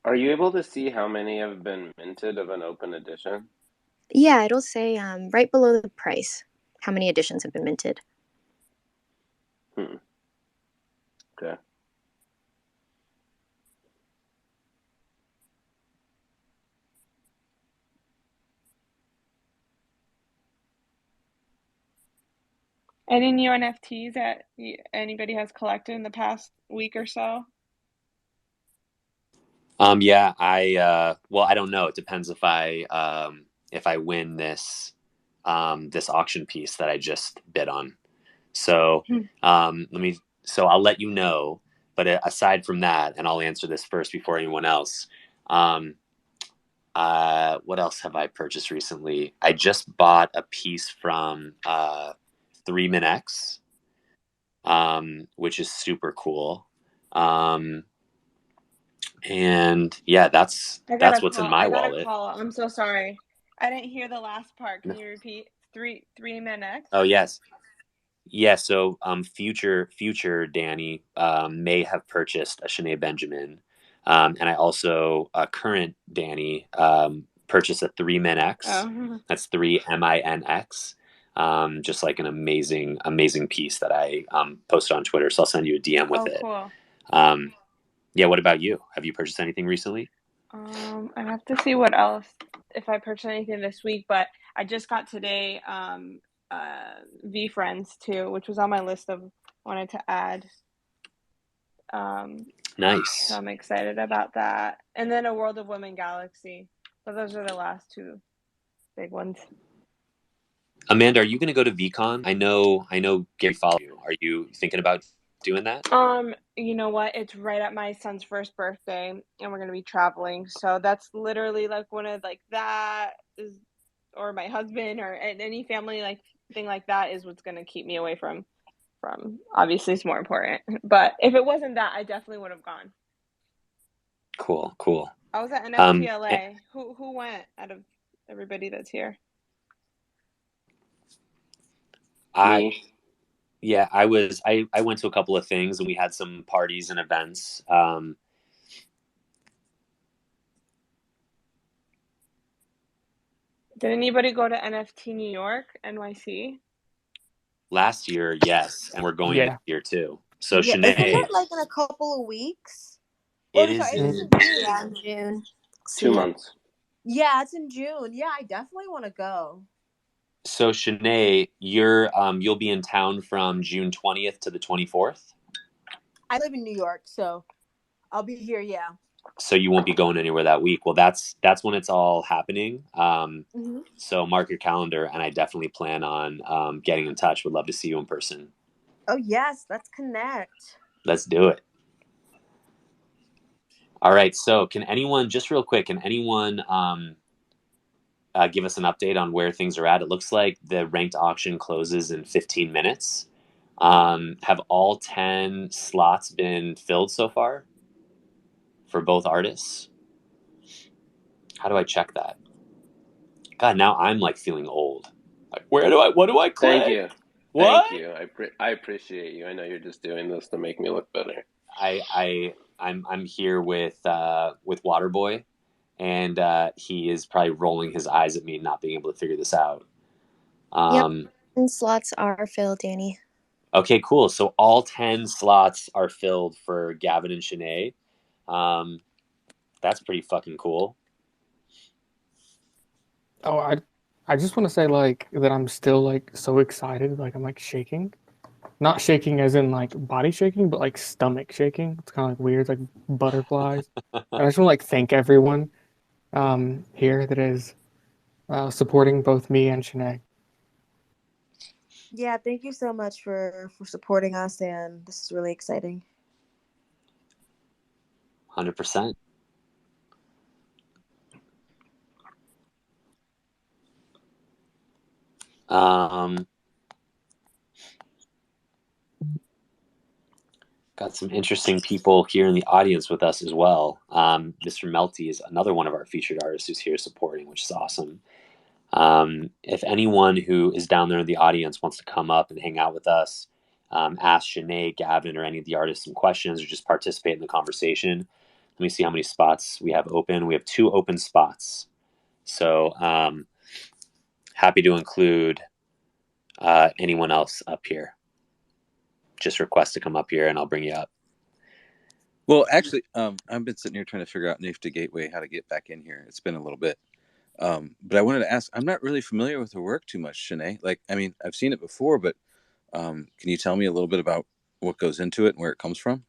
Are you able to see how many have been minted of an open edition? Yeah, it'll say right below the price how many editions have been minted. Okay. Any new NFTs that anybody has collected in the past week or so? Yeah, well, I don't know. It depends if I win this auction piece that I just bid on. So so I'll let you know. But aside from that, and I'll answer this first before anyone else. What else have I purchased recently? I just bought a piece from 3MinX, which is super cool. And yeah, that's I got a what's in call. my I got a wallet. call. I'm so sorry. I didn't hear the last part. Can you repeat? Three minutes. Oh yes, yeah. So future Danny may have purchased a Shanae Benjamin, and I also current Danny purchased a 3MinX. Oh. That's 3MINX. Just like an amazing piece that I posted on Twitter. So I'll send you a DM with Oh, it. cool. Yeah. What about you? Have you purchased anything recently? I have to see what else if I purchased anything this week, but I just got today V Friends too, which was on my list of wanted to add. So Nice. I'm excited about that. And then a World of Women Galaxy. So those are the last two big ones. Amanda, are you going to go to VCon? I know Gary followed you. Are you thinking about doing that? You know what? It's right at my son's first birthday, and we're gonna be traveling. So that's literally like one of like that is, or my husband, or any family like thing like that is what's gonna keep me away from. Obviously, it's more important. But if it wasn't that, I definitely would have gone. Cool. I was at Um, NFTLA. Who went out of everybody that's here? I Me. Yeah, I went to a couple of things and we had some parties and events. Did anybody go to NFT New York, NYC? Last year, yes, and we're going this Yeah. year too. So Yeah, isn't Shanae, that like in a couple of weeks? it Or is sorry, it's in in Yeah, June. in June. Two See, months. yeah, it's in June. Yeah, I definitely want to go. so Shanae, you'll be in town from June 20th to the 24th. I live in New York, so I'll be here. Yeah. So you won't be going anywhere that week. Well, that's when it's all happening. Hmm. So mark your calendar, and I definitely plan on getting in touch. Would love to see you in person. Oh yes, let's connect. Let's do it. All right. So can anyone, just real quick, give us an update on where things are at? It looks like the ranked auction closes in 15 minutes. Have all 10 slots been filled so far for both artists? How do I check that? God, now I'm like feeling old. Like, what do I Thank click? you. What? Thank you. I appreciate you. I know you're just doing this to make me look better. I'm here with Waterboy, and he is probably rolling his eyes at me not being able to figure this out. Yep. And slots are filled, Danny. Okay, cool. So all 10 slots are filled for Gavin and Shanae. That's pretty fucking cool. Oh, I just want to say like that I'm still like so excited, like I'm like shaking. Not shaking as in like body shaking, but like stomach shaking. It's kind of like weird, it's like butterflies. And I just want to like thank everyone here that is supporting both me and Shanae. Yeah, thank you so much for supporting us, and this is really exciting. 100%. Um, got some interesting people here in the audience with us as well. Mr. Melty is another one of our featured artists who's here supporting, which is awesome. If anyone who is down there in the audience wants to come up and hang out with us, ask Shanae, Gavin, or any of the artists some questions, or just participate in the conversation. Let me see how many spots we have open. We have 2 open spots. So happy to include anyone else up here. Just request to come up here and I'll bring you up. Well, actually, I've been sitting here trying to figure out Nifty Gateway, how to get back in here. It's been a little bit. But I wanted to ask, I'm not really familiar with her work too much, Shanae. Like, I mean, I've seen it before, but can you tell me a little bit about what goes into it and where it comes from?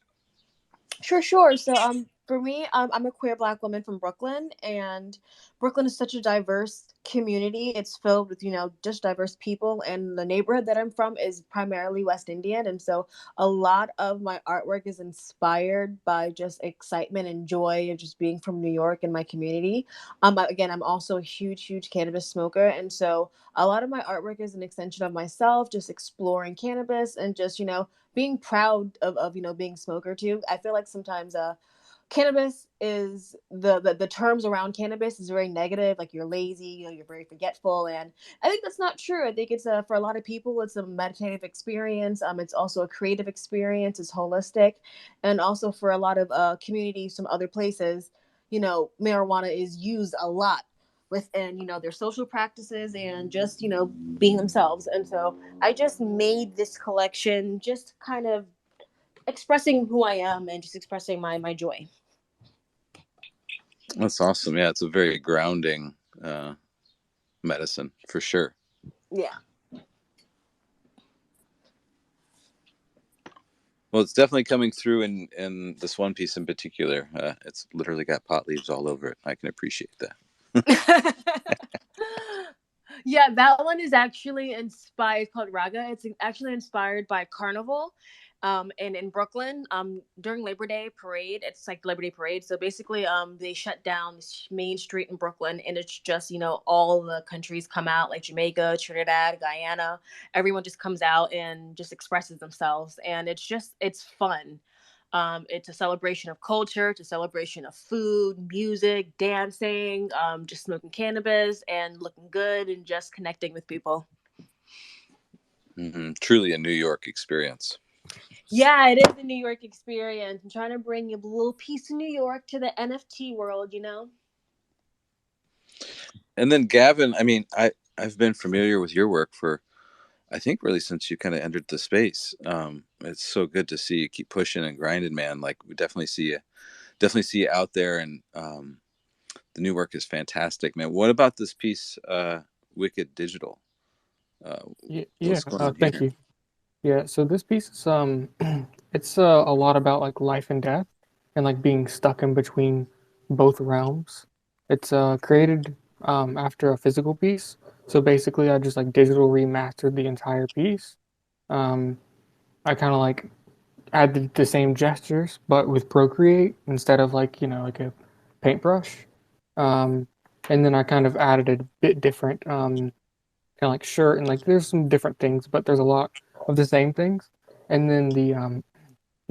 Sure. So, for me, I'm a queer Black woman from Brooklyn, and Brooklyn is such a diverse community. It's filled with, just diverse people, and the neighborhood that I'm from is primarily West Indian, and so a lot of my artwork is inspired by just excitement and joy of just being from New York and my community. Again, I'm also a huge cannabis smoker, and so a lot of my artwork is an extension of myself, just exploring cannabis and just, being proud of being a smoker too. I feel like sometimes cannabis is the terms around cannabis is very negative, like you're lazy, you're very forgetful, and I think that's not true. I think it's for a lot of people it's a meditative experience. It's also a creative experience. It's holistic, and also for a lot of communities from other places, marijuana is used a lot within their social practices and just being themselves. And so I just made this collection just kind of expressing who I am and just expressing my joy. That's awesome. Yeah, it's a very grounding medicine for sure. Yeah. Well, it's definitely coming through in this one piece in particular. It's literally got pot leaves all over it. I can appreciate that. Yeah, that one is actually inspired. It's called Raga. It's actually inspired by Carnival, in Brooklyn. During Labor Day parade, it's like Labor Day parade. So basically, they shut down this main street in Brooklyn, and it's just all the countries come out, like Jamaica, Trinidad, Guyana. Everyone just comes out and just expresses themselves, and it's fun. It's a celebration of culture, it's a celebration of food, music, dancing, just smoking cannabis and looking good and just connecting with people. Mm-hmm. Truly a New York experience. Yeah, it is a New York experience. I'm trying to bring a little piece of New York to the NFT world, And then Gavin, I mean, I've been familiar with your work for, I think, really since you kind of entered the space. It's so good to see you keep pushing and grinding, man. Like, we definitely see you out there, and the new work is fantastic, man. What about this piece, Wicked Digital? What's going on Thank here? you. Yeah, so this piece is it's a lot about like life and death and like being stuck in between both realms. It's created after a physical piece. So basically I just like digital remastered the entire piece. Um, I kind of like added the same gestures but with Procreate instead of like, like a paintbrush. Um, and then I kind of added a bit different kind of like shirt and like there's some different things, but there's a lot of the same things. And then you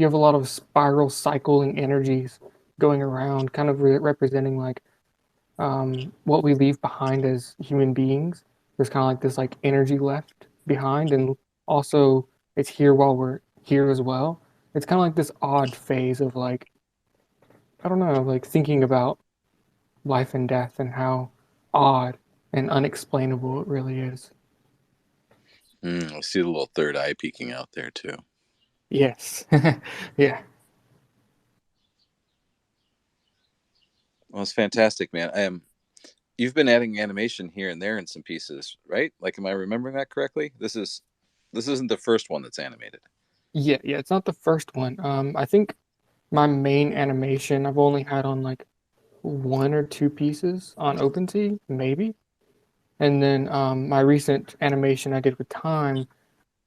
have a lot of spiral cycling energies going around, kind of representing like what we leave behind as human beings. There's kind of like this like energy left behind, and also it's here while we're here as well. It's kind of like this odd phase of like I don't know, like thinking about life and death and how odd and unexplainable it really is. I see the little third eye peeking out there too. Yes. Yeah. Well, it's fantastic, man. You've been adding animation here and there in some pieces, right? Like, am I remembering that correctly? This isn't the first one that's animated. Yeah, it's not the first one. I think my main animation I've only had on like one or two pieces on OpenSea, maybe. And then my recent animation I did with Time,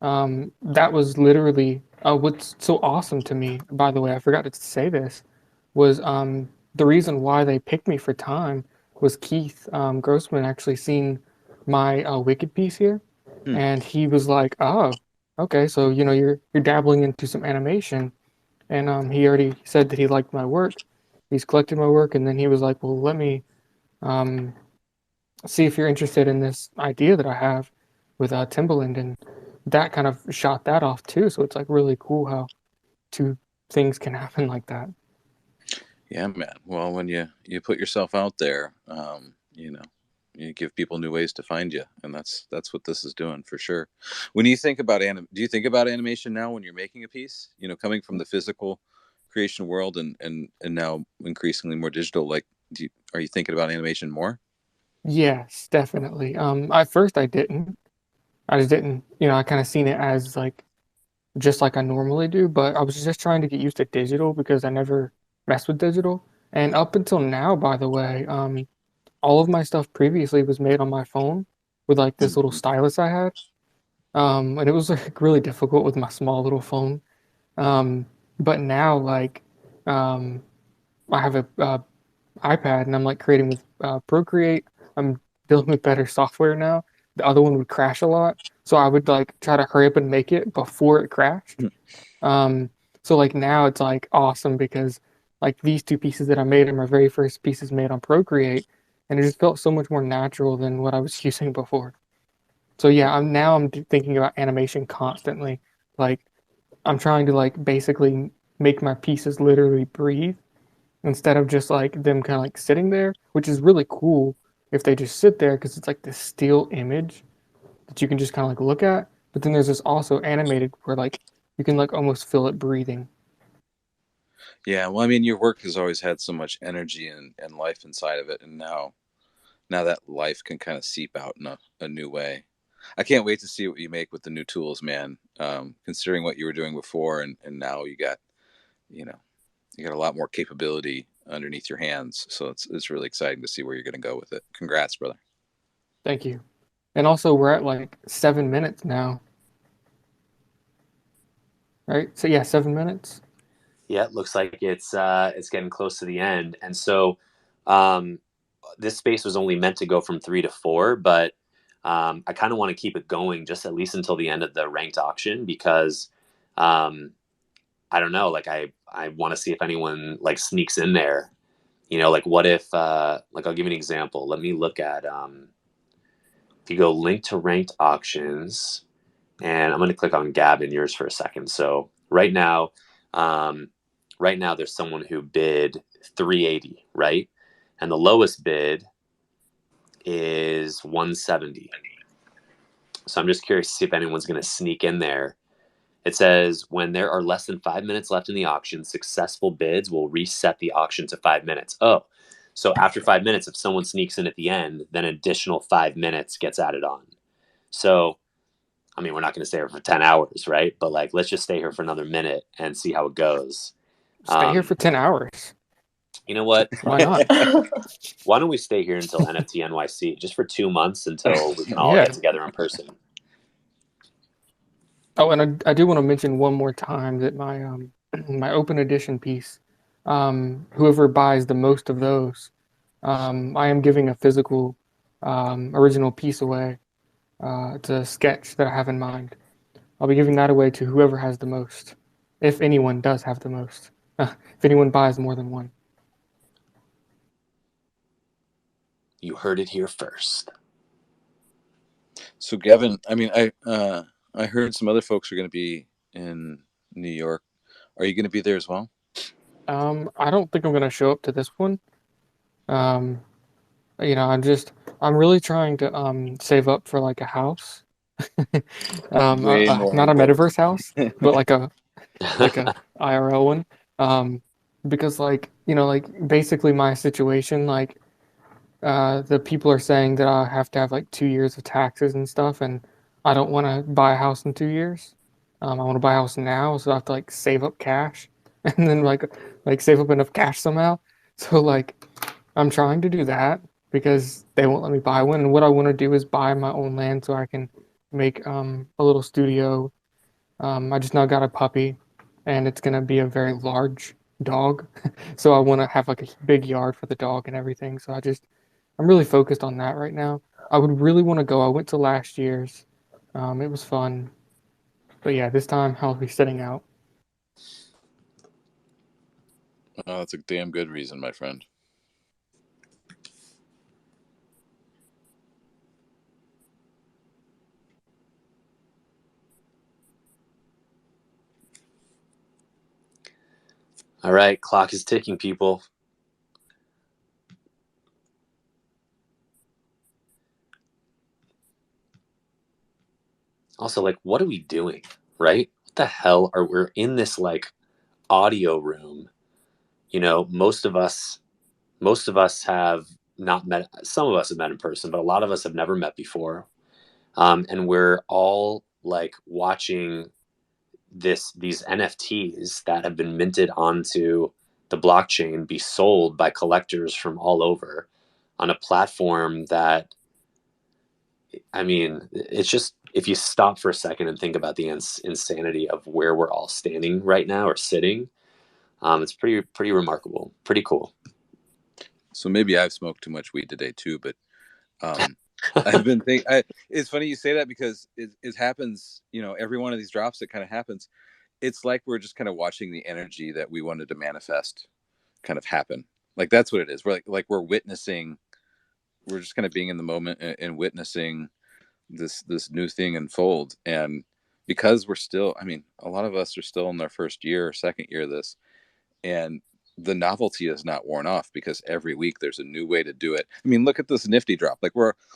that was literally what's so awesome to me, by the way, I forgot to say this, was the reason why they picked me for Time was Keith Grossman actually seen my Wicked piece here, Hmm. and he was like, "Oh, okay, so you're dabbling into some animation." And he already said that he liked my work. He's collected my work, and then he was like, "Well, let me um, see if you're interested in this idea that I have with Timbaland," and that kind of shot that off too. So it's like really cool how two things can happen like that. Yeah, man. Well, when you put yourself out there, you give people new ways to find you, and that's what this is doing for sure. When you think about do you think about animation now when you're making a piece? Coming from the physical creation world and now increasingly more digital. Like, are you thinking about animation more? Yes, definitely. At first I didn't. I just didn't. I kind of seen it as like just like I normally do, but I was just trying to get used to digital because I never messed with digital. And up until now, by the way, all of my stuff previously was made on my phone with like this little Mm-hmm. stylus I had. And it was like really difficult with my small little phone. Um, but now like um, I have a iPad and I'm like creating with Procreate. I'm dealing with better software now. The other one would crash a lot, so I would like try to hurry up and make it before it crashed. Um, so like now it's like awesome because like these two pieces that I made are my very first pieces made on Procreate, and it just felt so much more natural than what I was using before. So yeah, I'm thinking about animation constantly. Like I'm trying to like basically make my pieces literally breathe instead of just like them kind of like sitting there, which is really cool if they just sit there because it's like this still image that you can just kind of like look at. But then there's this also animated where like you can like almost feel it breathing. Yeah, well, I mean, your work has always had so much energy and life inside of it, and now that life can kind of seep out in a new way. I can't wait to see what you make with the new tools, man. Considering what you were doing before, and now you know, you got a lot more capability underneath your hands. So it's really exciting to see where you're going to go with it. Congrats, brother. Thank you. And also we're at like 7 minutes now, right? So yeah, 7 minutes. Yeah, it looks like it's getting close to the end, and so um, this space was only meant to go from 3 to 4, but I kind of want to keep it going just at least until the end of the ranked auction because um, I don't know, like I want to see if anyone like sneaks in there. Like what if like I'll give you an example. Let me look at if you go link to ranked auctions, and I'm going to click on Gavin yours for a second. So um, right now there's someone who bid 380, right? And the lowest bid is 170. So I'm just curious to see if anyone's going to sneak in there. It says when there are less than 5 minutes left in the auction, successful bids will reset the auction to 5 minutes. Oh, so after 5 minutes, if someone sneaks in at the end, then an additional 5 minutes gets added on. So, I mean, we're not going to stay here for 10 hours, right? But like, let's just stay here for another minute and see how it goes. Stay here for 10 hours. You know what? Why not? Why don't we stay here until NFT NYC just for 2 months until we can all Yeah. get together in person? Oh, and I do want to mention one more time that my my open edition piece, whoever buys the most of those, I am giving a physical original piece away. It's a sketch that I have in mind. I'll be giving that away to whoever has the most, if anyone does have the most. If anyone buys more than one. You heard it here first. So, Gavin, I mean, I heard some other folks are going to be in New York. Are you going to be there as well? I don't think I'm gonna show up to this one. Um, I'm really trying to save up for like a house. Way more Not a important. metaverse house, but like a IRL one. Um, because like like basically my situation, like the people are saying that I have to have like 2 years of taxes and stuff, and I don't want to buy a house in 2 years. I want to buy a house now, so I have to like save up cash, and then like save up enough cash somehow. So like I'm trying to do that because they won't let me buy one. And what I want to do is buy my own land so I can make a little studio. I just now got a puppy, and it's gonna be a very large dog. So I want to have like a big yard for the dog and everything. I'm really focused on that right now. I would really want to go. I went to last year's. It was fun. But yeah, this time I'll be sitting out. Oh, that's a damn good reason, my friend. All right, clock is ticking, people. Also, like, what are we doing, right? What the hell are we're in this like audio room? You know, most of us have not met. Some of us have met in person, but a lot of us have never met before. And we're all like watching these NFTs that have been minted onto the blockchain be sold by collectors from all over on a platform that, I mean, it's just, if you stop for a second and think about the insanity of where we're all standing right now or sitting, it's pretty remarkable, pretty cool. So maybe I've smoked too much weed today too, but I've been thinking. It's funny you say that because it happens. You know, every one of these drops, it kind of happens. It's like we're just kind of watching the energy that we wanted to manifest kind of happen. Like that's what it is. We're like we're witnessing. We're just kind of being in the moment and witnessing this new thing unfold. And because we're still, I mean, a lot of us are still in their first year or second year of this, and the novelty is not worn off because every week there's a new way to do it. I mean, look at this nifty drop. Like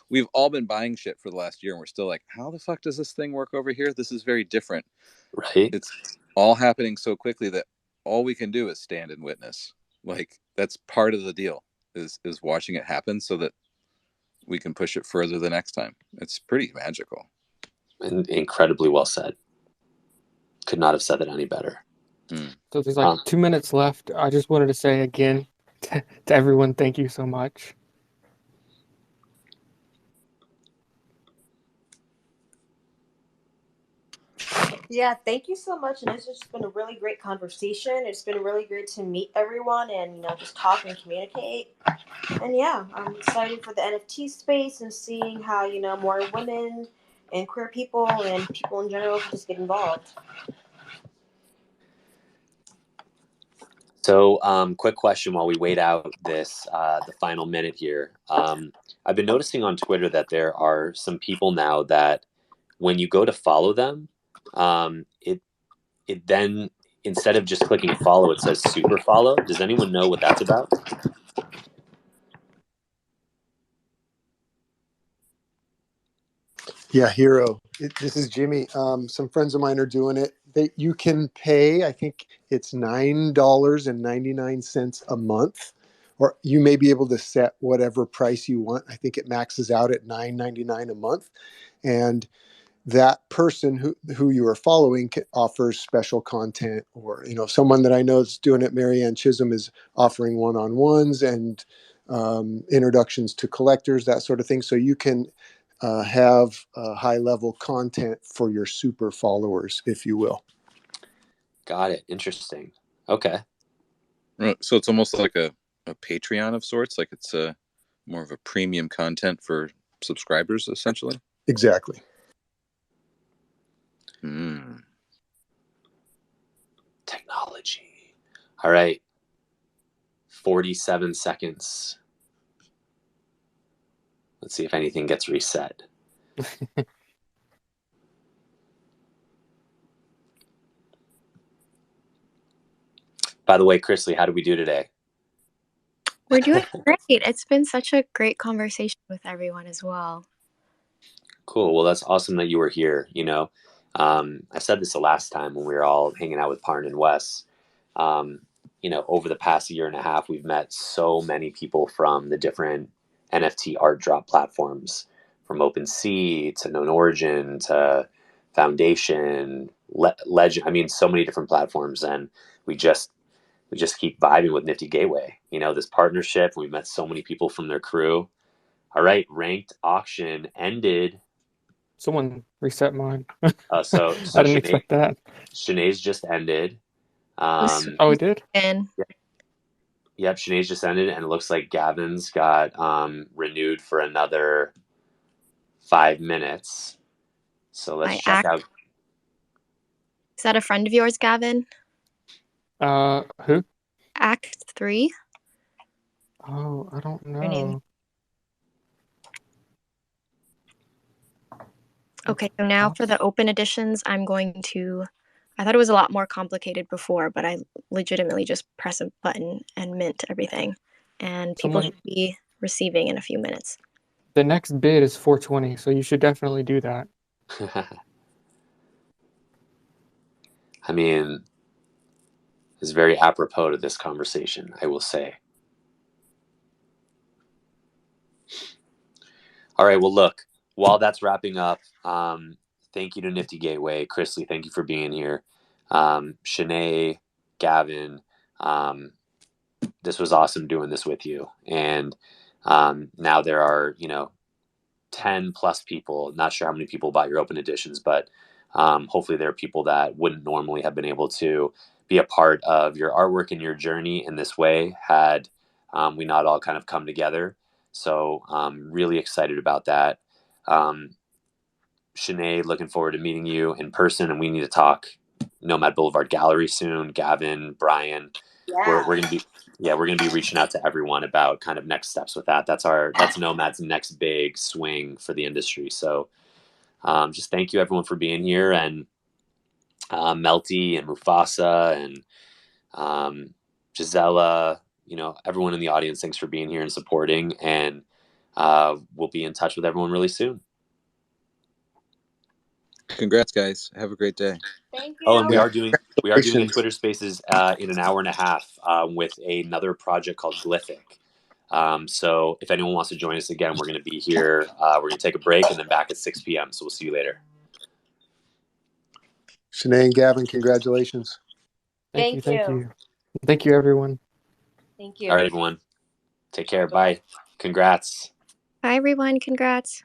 we've all been buying shit for the last year and we're still like, how the fuck does this thing work over here? This is very different. Right. It's all happening so quickly that all we can do is stand and witness. Like that's part of the deal is watching it happen so that we can push it further the next time. It's pretty magical. And incredibly well said. Could not have said that any better. So there's like 2 minutes left. I just wanted to say again to everyone, thank you so much. Yeah, thank you so much. And it's just been a really great conversation. It's been really great to meet everyone and, just talk and communicate. And yeah, I'm excited for the NFT space and seeing how, more women and queer people and people in general can just get involved. So, quick question while we wait out this the final minute here. I've been noticing on Twitter that there are some people now that when you go to follow them, it then, instead of just clicking follow, it says super follow. Does anyone know what that's about? Yeah, hero. This is Jimmy. Some friends of mine are doing it. You can pay, I think it's $9.99 a month, or you may be able to set whatever price you want. I think it maxes out at $9.99 a month. And that person who you are following offers special content, or someone that I know is doing it, Marianne Chisholm, is offering one-on-ones and introductions to collectors, that sort of thing. So you can have high level content for your super followers, if you will. Got it. Interesting. Okay. So it's almost like a Patreon of sorts. Like it's more of a premium content for subscribers, essentially. Exactly. Technology. All right. 47 seconds. Let's see if anything gets reset. By the way, Chrisley, how did we do today? We're doing great. It's been such a great conversation with everyone as well. Cool. Well, that's awesome that you were here. I said this the last time when we were all hanging out with Parn and Wes. Over the past year and a half, we've met so many people from the different NFT art drop platforms, from OpenSea to Known Origin to Foundation, Legend. I mean, so many different platforms, and we just keep vibing with Nifty Gateway. This partnership. We've met so many people from their crew. All right, ranked auction ended. Someone reset mine. So I didn't expect that. Shanae's just ended. Oh, it did? Yep, Shanae's just ended, and it looks like Gavin's got renewed for another 5 minutes. So let's By check Act. out. Is that a friend of yours, Gavin? Who? Act 3? Oh, I don't Her name. know. Okay, so now for the open editions, I thought it was a lot more complicated before, but I legitimately just press a button and mint everything. And people should be receiving in a few minutes. The next bid is 420, so you should definitely do that. I mean, it's very apropos to this conversation, I will say. All right, well, look, while that's wrapping up, thank you to Nifty Gateway. Chrisley, thank you for being here. Shanae, Gavin, this was awesome doing this with you. And now there are, 10 plus people, not sure how many people bought your open editions, but hopefully there are people that wouldn't normally have been able to be a part of your artwork and your journey in this way had we not all kind of come together. So really excited about that. Shanae, looking forward to meeting you in person, and we need to talk Nomad Boulevard Gallery soon. Gavin, Brian, we're gonna be reaching out to everyone about kind of next steps with that. That's Nomad's next big swing for the industry. So just thank you everyone for being here, and Melty and Mufasa and Gisela, everyone in the audience, thanks for being here and supporting, and we'll be in touch with everyone really soon. Congrats, guys. Have a great day. Thank Oh, and we you. are doing a Twitter Spaces in an hour and a half with another project called Glyphic. So if anyone wants to join us again, we're going to be here. We're going to take a break and then back at 6 p.m. So we'll see you later. Shanae and Gavin, congratulations. Thank you. Thank you, everyone. Thank you. All right, everyone. Take care. Bye. Congrats. Bye, everyone. Congrats.